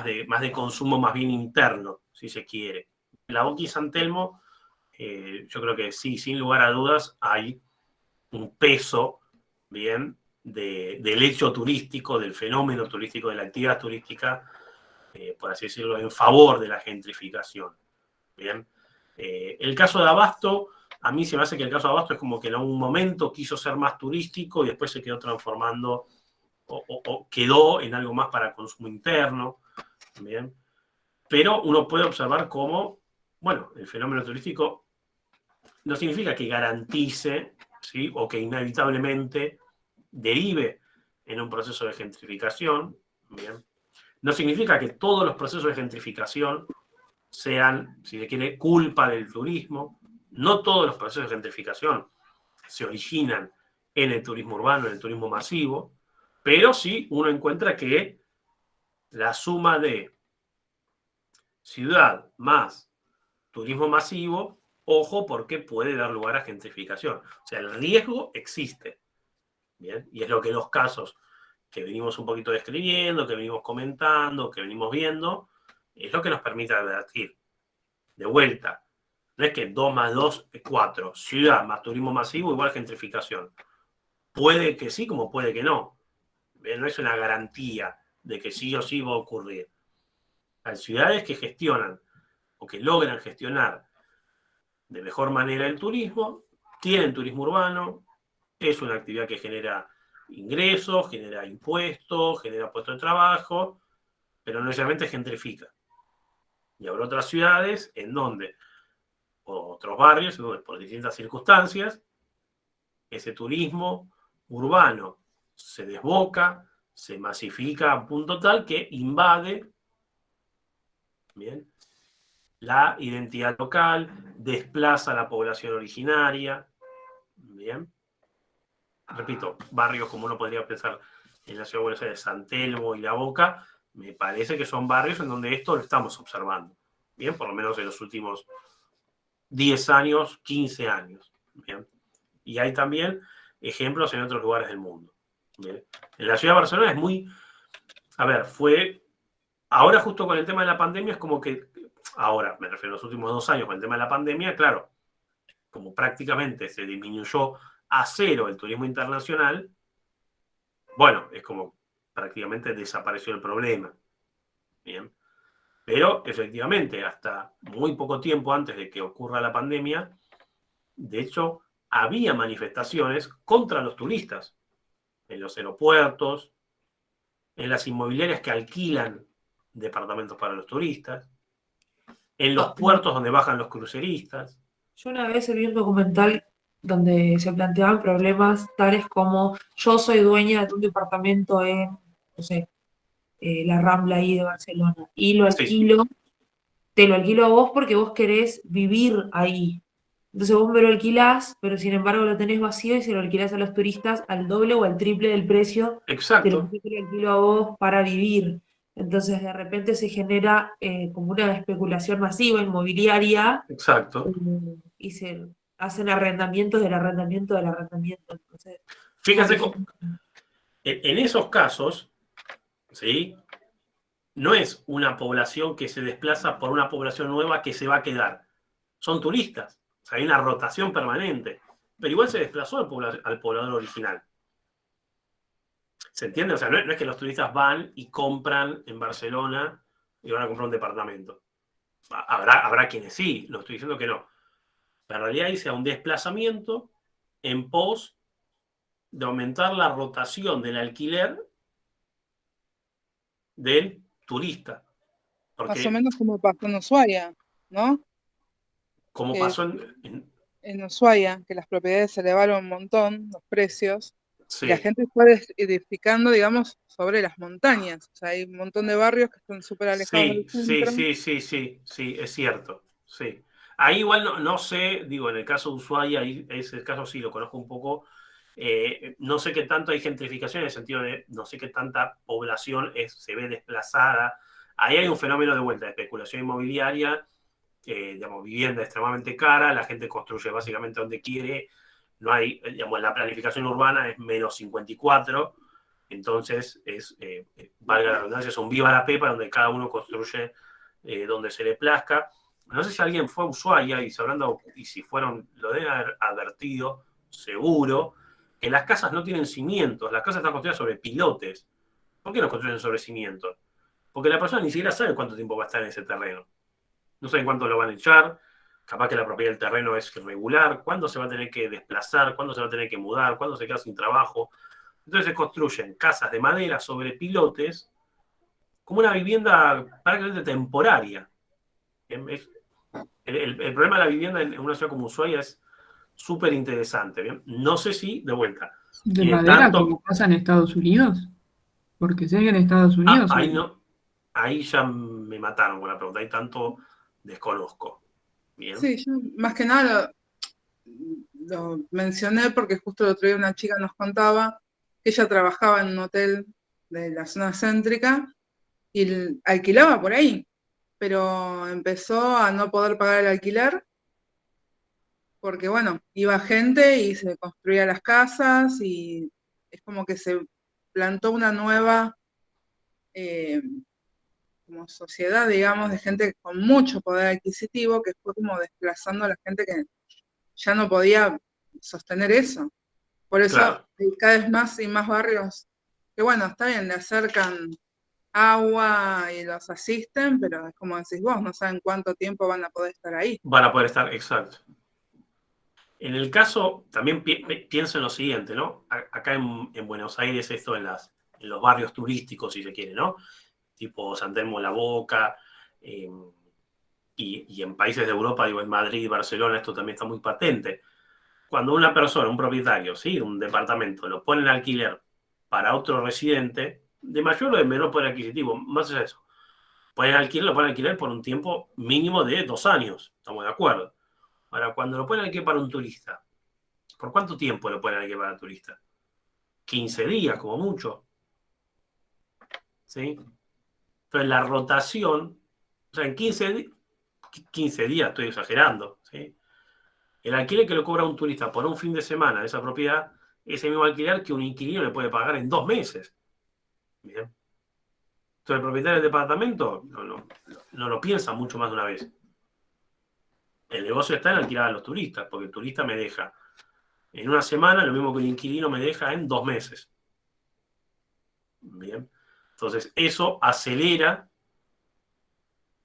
de consumo más bien interno, si se quiere. La Boca y San Telmo, yo creo que sí, sin lugar a dudas, hay un peso, bien, del hecho turístico, del fenómeno turístico, de la actividad turística, por así decirlo, en favor de la gentrificación. Bien. El caso de Abasto, a mí se me hace que el caso de Abasto es como que en algún momento quiso ser más turístico y después se quedó transformando o quedó en algo más para consumo interno. Bien. Pero uno puede observar cómo, bueno, el fenómeno turístico no significa que garantice, ¿sí? O que inevitablemente derive en un proceso de gentrificación. Bien. No significa que todos los procesos de gentrificación sean, si se quiere, culpa del turismo. No todos los procesos de gentrificación se originan en el turismo urbano, en el turismo masivo, pero sí uno encuentra que la suma de ciudad más turismo masivo, ojo, porque puede dar lugar a gentrificación. O sea, el riesgo existe. ¿Bien? Y es lo que los casos que venimos un poquito describiendo, que venimos comentando, que venimos viendo, es lo que nos permite advertir. De vuelta, no es que 2 más 2 es 4, ciudad más turismo masivo igual gentrificación. Puede que sí, como puede que no. No es una garantía de que sí o sí va a ocurrir. Hay ciudades que gestionan o que logran gestionar de mejor manera el turismo, tienen turismo urbano, es una actividad que genera ingresos, genera impuestos, genera puestos de trabajo, pero no necesariamente gentrifica. Y habrá otras ciudades en donde, o otros barrios, en donde por distintas circunstancias, ese turismo urbano se desboca, se masifica a un punto tal que invade, ¿bien?, la identidad local, desplaza a la población originaria, ¿bien? Repito, barrios como uno podría pensar en la ciudad de Buenos Aires, San Telmo y La Boca, me parece que son barrios en donde esto lo estamos observando, ¿bien? Por lo menos en los últimos 10 años, 15 años, ¿bien? Y hay también ejemplos en otros lugares del mundo, ¿bien? En la ciudad de Barcelona es muy... A ver, ahora justo con el tema de la pandemia es como que... Ahora, me refiero a los últimos 2 años con el tema de la pandemia, claro, como prácticamente se disminuyó a cero el turismo internacional, bueno, es como prácticamente desapareció el problema. Bien. Pero efectivamente, hasta muy poco tiempo antes de que ocurra la pandemia, de hecho, había manifestaciones contra los turistas en los aeropuertos, en las inmobiliarias que alquilan departamentos para los turistas, en los puertos donde bajan los cruceristas. Yo una vez vi un documental donde se planteaban problemas tales como yo soy dueña de un departamento en, no sé, la Rambla ahí de Barcelona y lo alquilo, te lo alquilo a vos porque vos querés vivir ahí. Entonces vos me lo alquilás, pero sin embargo lo tenés vacío y se lo alquilás a los turistas al doble o al triple del precio de lo que te lo alquilo a vos para vivir. Entonces de repente se genera como una especulación masiva inmobiliaria. Exacto. Y se hacen arrendamientos del arrendamiento del arrendamiento. Entonces, fíjense, en esos casos, ¿sí?, no es una población que se desplaza por una población nueva que se va a quedar. Son turistas. O sea, hay una rotación permanente. Pero igual se desplazó al poblador original. ¿Se entiende? O sea, no es que los turistas van y compran en Barcelona y van a comprar un departamento. Habrá quienes sí, no estoy diciendo que no. Pero en realidad dice un desplazamiento en pos de aumentar la rotación del alquiler del turista. Más o Porque menos como pasó en Ushuaia, ¿no? como Que pasó en Ushuaia, que las propiedades se elevaron un montón, los precios, y la sí, gente fue edificando, digamos, sobre las montañas. O sea, hay un montón de barrios que están súper alejados del centro. sí, es cierto. Sí. Ahí igual no sé, digo, en el caso de Ushuaia, ahí, ese caso sí lo conozco un poco. No sé qué tanto hay gentrificación en el sentido de no sé qué tanta población se ve desplazada. Ahí hay un fenómeno de vuelta de especulación inmobiliaria, digamos, vivienda extremadamente cara, la gente construye básicamente donde quiere, no hay, digamos, la planificación urbana es menos 54, entonces valga la redundancia, es un viva la pepa donde cada uno construye donde se le plazca. No sé si alguien fue a Ushuaia y si fueron, lo deben haber advertido, seguro, que las casas no tienen cimientos, las casas están construidas sobre pilotes. ¿Por qué no construyen sobre cimientos? Porque la persona ni siquiera sabe cuánto tiempo va a estar en ese terreno. No saben cuánto lo van a echar, capaz que la propiedad del terreno es irregular, cuándo se va a tener que desplazar, cuándo se va a tener que mudar, cuándo se queda sin trabajo. Entonces se construyen casas de madera sobre pilotes como una vivienda prácticamente temporaria. El problema de la vivienda en una ciudad como Ushuaia es súper interesante. ¿Bien? No sé si, de vuelta. ¿De madera como pasa en Estados Unidos? Porque sé que en Estados Unidos... ahí no, ahí ya me mataron con la pregunta, ahí tanto desconozco. Bien. Sí, yo más que nada lo mencioné porque justo el otro día una chica nos contaba que ella trabajaba en un hotel de la zona céntrica y alquilaba por ahí, pero empezó a no poder pagar el alquiler porque, bueno, iba gente y se construía las casas y es como que se plantó una nueva como sociedad, digamos, de gente con mucho poder adquisitivo que fue como desplazando a la gente que ya no podía sostener eso. Por eso Claro. hay cada vez más y más barrios que, bueno, está bien, le acercan agua y los asisten, pero es como decís vos, no saben cuánto tiempo van a poder estar ahí. Van a poder estar, exacto. En el caso, también pienso en lo siguiente, ¿no? Acá en Buenos Aires, esto en los barrios turísticos, si se quiere, ¿no? Tipo San Telmo, La Boca, y en países de Europa, digo, en Madrid, Barcelona, esto también está muy patente. Cuando una persona, un propietario, ¿sí? Un departamento, lo pone en alquiler para otro residente, de mayor o de menor poder adquisitivo, más allá de eso, lo ponen alquiler por un tiempo mínimo de 2 años, estamos de acuerdo. Ahora, cuando lo ponen alquiler para un turista, ¿por cuánto tiempo lo ponen alquiler para el turista? 15 días, como mucho. ¿Sí? Entonces, la rotación, o sea, en 15 días, estoy exagerando, ¿sí? El alquiler que lo cobra un turista por un fin de semana de esa propiedad es el mismo alquiler que un inquilino le puede pagar en 2 meses. Bien. Entonces, el propietario del departamento no lo piensa mucho más de una vez. El negocio está en alquilar a los turistas, porque el turista me deja en una semana lo mismo que un inquilino me deja en 2 meses. Bien. Entonces, eso acelera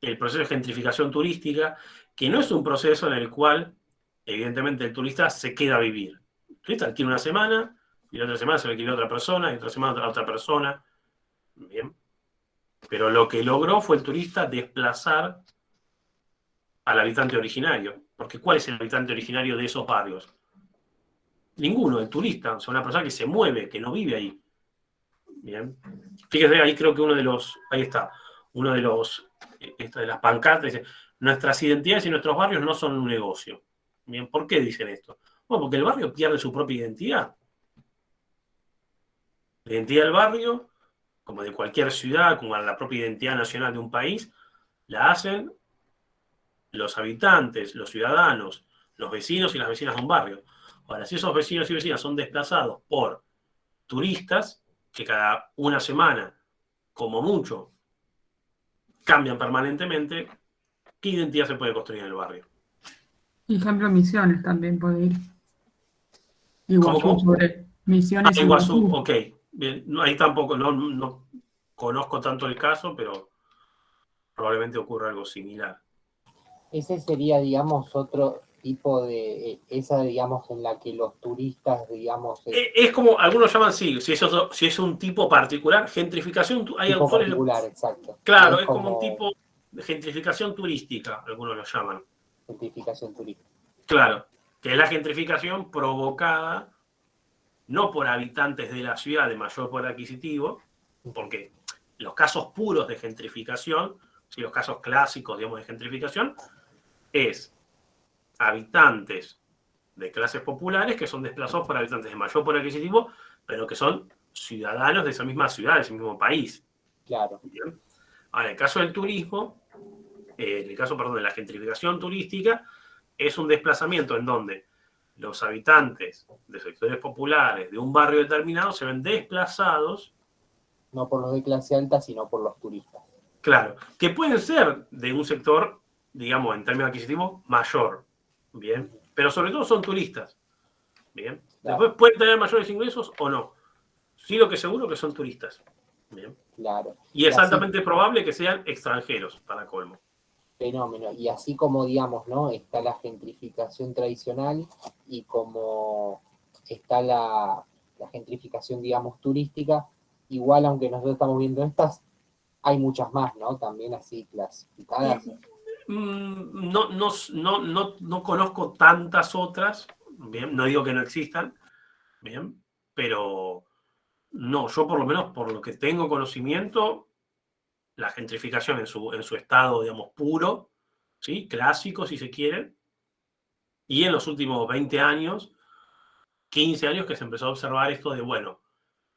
el proceso de gentrificación turística, que no es un proceso en el cual, evidentemente, el turista se queda a vivir. El turista alquila una semana, y la otra semana se lo alquila a otra persona, y otra semana a otra persona. Bien. Pero lo que logró fue el turista desplazar al habitante originario. Porque ¿cuál es el habitante originario de esos barrios? Ninguno, el turista, o sea, una persona que se mueve, que no vive ahí. Bien. Fíjese, ahí creo que ahí está, uno de las pancartas dice, nuestras identidades y nuestros barrios no son un negocio. Bien, ¿por qué dicen esto? Bueno, porque el barrio pierde su propia identidad. La identidad del barrio, como de cualquier ciudad, como la propia identidad nacional de un país, la hacen los habitantes, los ciudadanos, los vecinos y las vecinas de un barrio. Ahora, si esos vecinos y vecinas son desplazados por turistas, que cada una semana, como mucho, cambian permanentemente, ¿qué identidad se puede construir en el barrio? Ejemplo, Misiones también puede ir. Iguazú ¿Cómo? sobre Misiones y Iguazú, Iguazú. ok. Bien, ahí tampoco, no conozco tanto el caso, pero probablemente ocurra algo similar. Ese sería, digamos, otro tipo de, esa, digamos, en la que los turistas, digamos, Es como, algunos llaman, sí, si es un tipo particular, gentrificación, hay tipo autores... particular, exacto. Claro, Es es como un como tipo de gentrificación turística, algunos lo llaman. gentrificación turística. Claro, que es la gentrificación provocada no por habitantes de la ciudad de mayor poder adquisitivo, porque los casos puros de gentrificación, si los casos clásicos, digamos, de gentrificación, es habitantes de clases populares que son desplazados por habitantes de mayor poder adquisitivo, pero que son ciudadanos de esa misma ciudad, de ese mismo país. Claro. ¿Bien? Ahora, en el caso del turismo, en el caso, perdón, de la gentrificación turística, es un desplazamiento en donde los habitantes de sectores populares de un barrio determinado se ven desplazados. No por los de clase alta, sino por los turistas. Claro, que pueden ser de un sector, digamos, en términos adquisitivos, mayor. Bien, pero sobre todo son turistas. Bien, Claro. después pueden tener mayores ingresos o no. Sí, lo que seguro que son turistas. Bien. Claro. Y es así, altamente probable que sean extranjeros, para colmo. Fenómeno. Y así como, digamos, ¿no? Está la gentrificación tradicional y como está la gentrificación, digamos, turística, igual, aunque nosotros estamos viendo estas, hay muchas más, ¿no? También así clasificadas. No conozco tantas otras, bien, no digo que no existan, bien, pero no, yo por lo menos por lo que tengo conocimiento, la gentrificación en su estado, digamos, puro, ¿sí? Clásico, si se quiere, y en los últimos 20 años, 15 años que se empezó a observar esto de, bueno,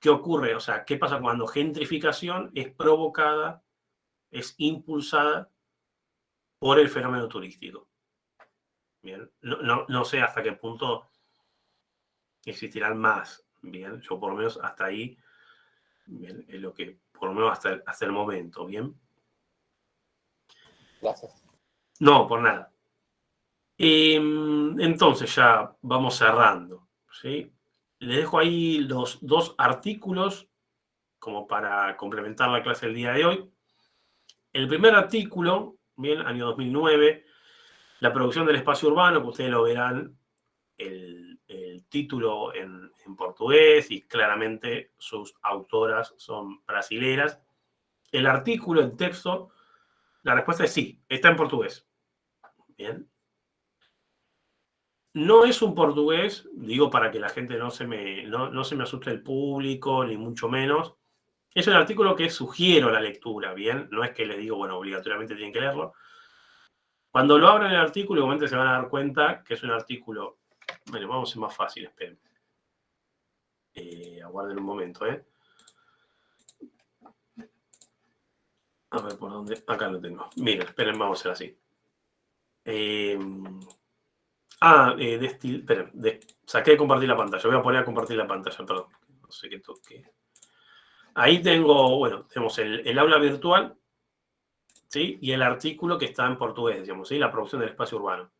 ¿qué ocurre? O sea, ¿qué pasa cuando gentrificación es provocada, es impulsada por el fenómeno turístico? Bien, no sé hasta qué punto existirán más. Bien, yo por lo menos hasta ahí, bien, es lo que, por lo menos hasta el momento, bien. Gracias. No, por nada. Entonces ya vamos cerrando, ¿sí? Les dejo ahí los 2 artículos como para complementar la clase del día de hoy. El primer artículo, bien, año 2009, la producción del espacio urbano, que ustedes lo verán, el título en portugués y claramente sus autoras son brasileras. El artículo, el texto, la respuesta es sí, está en portugués. Bien. No es un portugués, digo para que la gente no se me asuste el público, ni mucho menos. Es un artículo que sugiero la lectura, ¿bien? No es que les digo, bueno, obligatoriamente tienen que leerlo. Cuando lo abran el artículo, igualmente se van a dar cuenta que es un artículo... Bueno, vamos a ser más fácil, esperen. Aguarden un momento, ¿eh? A ver, ¿por dónde? Acá lo tengo. Miren, esperen, vamos a hacer así. Esperen, saqué de compartir la pantalla. Voy a poner a compartir la pantalla, perdón. No sé qué toque. Ahí tengo, bueno, tenemos el aula virtual, ¿sí? Y el artículo que está en portugués, digamos, ¿sí? La producción del espacio urbano.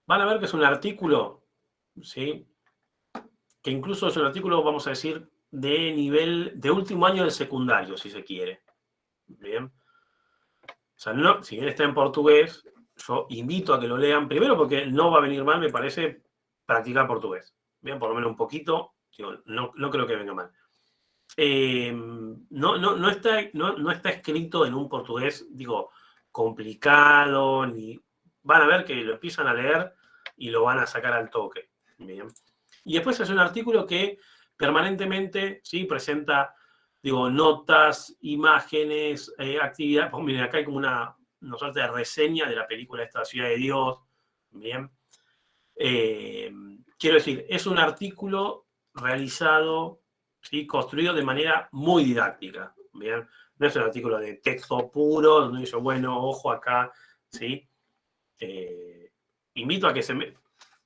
Van a ver que es un artículo, ¿sí? Que incluso es un artículo, vamos a decir, de nivel, de último año del secundario, si se quiere. Bien. O sea, no, si bien está en portugués, yo invito a que lo lean, primero porque no va a venir mal, me parece, practicar portugués. Bien, por lo menos un poquito, digo, no creo que venga mal. No está escrito en un portugués, digo, complicado, ni van a ver que lo empiezan a leer y lo van a sacar al toque. Bien. Y después es un artículo que permanentemente, ¿sí? Presenta, digo, notas, imágenes, actividades. Pues miren, acá hay como una suerte de reseña de la película esta Ciudad de Dios. Bien. Quiero decir, es un artículo realizado, ¿sí? Construido de manera muy didáctica. Bien. No es un artículo de texto puro, donde dice, bueno, ojo acá, ¿sí? Invito a que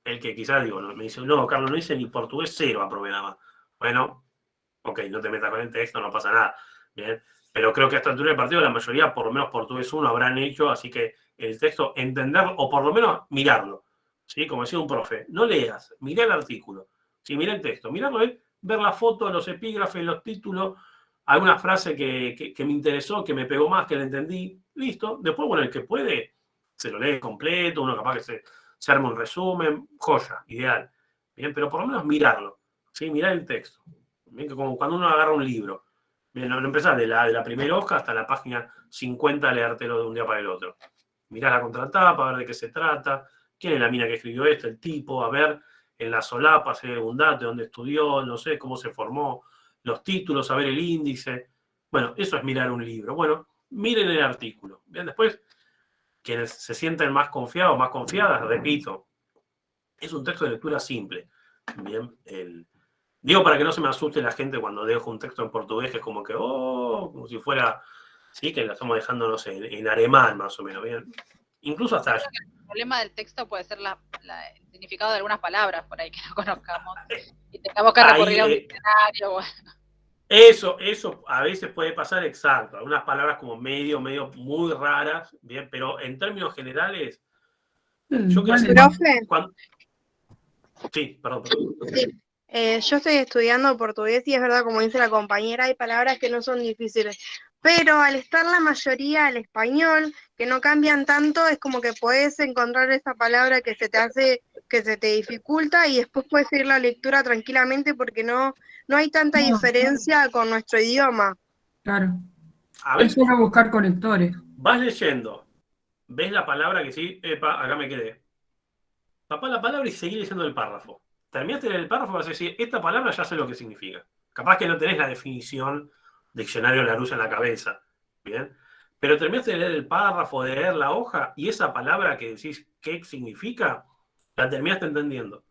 el que quizás, digo, me dice, no, Carlos, no dice ni portugués, 0 aprobé nada más. Bueno, ok, no te metas con el texto, no pasa nada. Bien. Pero creo que a esta altura del partido la mayoría, por lo menos portugués 1, habrán hecho, así que el texto, entenderlo, o por lo menos mirarlo. ¿Sí? Como decía un profe, no leas, mirá el artículo. Sí, mirá el texto, mirarlo, ver la foto, los epígrafes, los títulos, alguna frase que me interesó, que me pegó más, que la entendí, listo. Después, bueno, el que puede, se lo lee completo, uno capaz que se arma un resumen, joya, ideal. Bien, pero por lo menos mirarlo, ¿sí? Mirar el texto. Bien, que como cuando uno agarra un libro. Bien, no empezás de la primera hoja hasta la página 50 a leértelo de un día para el otro. Mirás la contratapa, a ver de qué se trata, quién es la mina que escribió esto, el tipo, a ver en la solapa si hay algún dato, dónde estudió, no sé, cómo se formó, los títulos, a ver el índice. Bueno, eso es mirar un libro. Bueno, miren el artículo. Bien, después, quienes se sienten más confiados, más confiadas, repito, es un texto de lectura simple. Bien, digo para que no se me asuste la gente cuando dejo un texto en portugués, que es como que, como si fuera, sí, que la estamos dejando, no sé, en alemán más o menos, bien. Incluso hasta allá. El problema del texto puede ser el significado de algunas palabras por ahí que no conozcamos y tengamos que recurrir a un diccionario. Bueno. Eso a veces puede pasar, exacto. Algunas palabras como medio muy raras, bien, pero en términos generales, yo creo que... Profe. Sí, perdón. Sí. Yo estoy estudiando portugués y es verdad, como dice la compañera, hay palabras que no son difíciles, pero al estar la mayoría al español, que no cambian tanto, es como que podés encontrar esa palabra que se te hace, que se te dificulta y después puedes seguir la lectura tranquilamente porque no hay tanta diferencia con nuestro idioma. Claro. A ver, es solo buscar conectores. Vas leyendo, ves la palabra que sí, epa, acá me quedé. Papá la palabra y seguí leyendo el párrafo. Terminaste de leer el párrafo y vas a decir, esta palabra ya sé lo que significa. Capaz que no tenés la definición diccionario Larousse en la cabeza, ¿bien? Pero terminaste de leer el párrafo, de leer la hoja, y esa palabra que decís qué significa, la terminaste entendiendo. O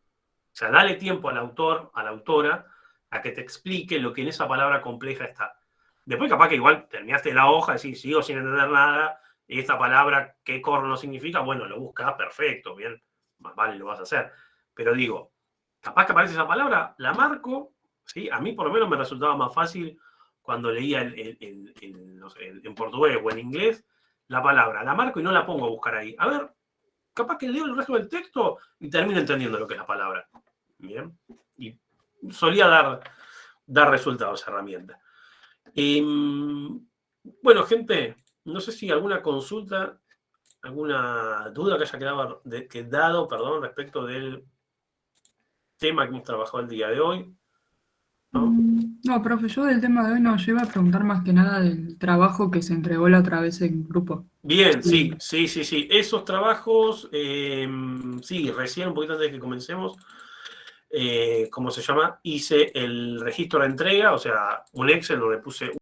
sea, dale tiempo al autor, a la autora, a que te explique lo que en esa palabra compleja está. Después capaz que igual terminaste la hoja y decís, sigo sin entender nada, y esta palabra, ¿qué corno significa? Bueno, lo buscas, perfecto, bien, más vale lo vas a hacer. Pero digo, capaz que aparece esa palabra, la marco, ¿sí? A mí por lo menos me resultaba más fácil cuando leía no sé, en portugués o en inglés la palabra, la marco y no la pongo a buscar ahí. A ver, capaz que leo el resto del texto y termino entendiendo lo que es la palabra. Bien, y solía dar resultados esa herramienta. Bueno, gente, no sé si alguna consulta, alguna duda que haya quedado respecto del tema que hemos trabajado el día de hoy. No, profe, yo del tema de hoy no, yo iba a preguntar más que nada del trabajo que se entregó la otra vez en grupo. Bien, sí. Esos trabajos, sí, recién un poquito antes de que comencemos, ¿cómo se llama? Hice el registro de entrega, o sea, un Excel donde puse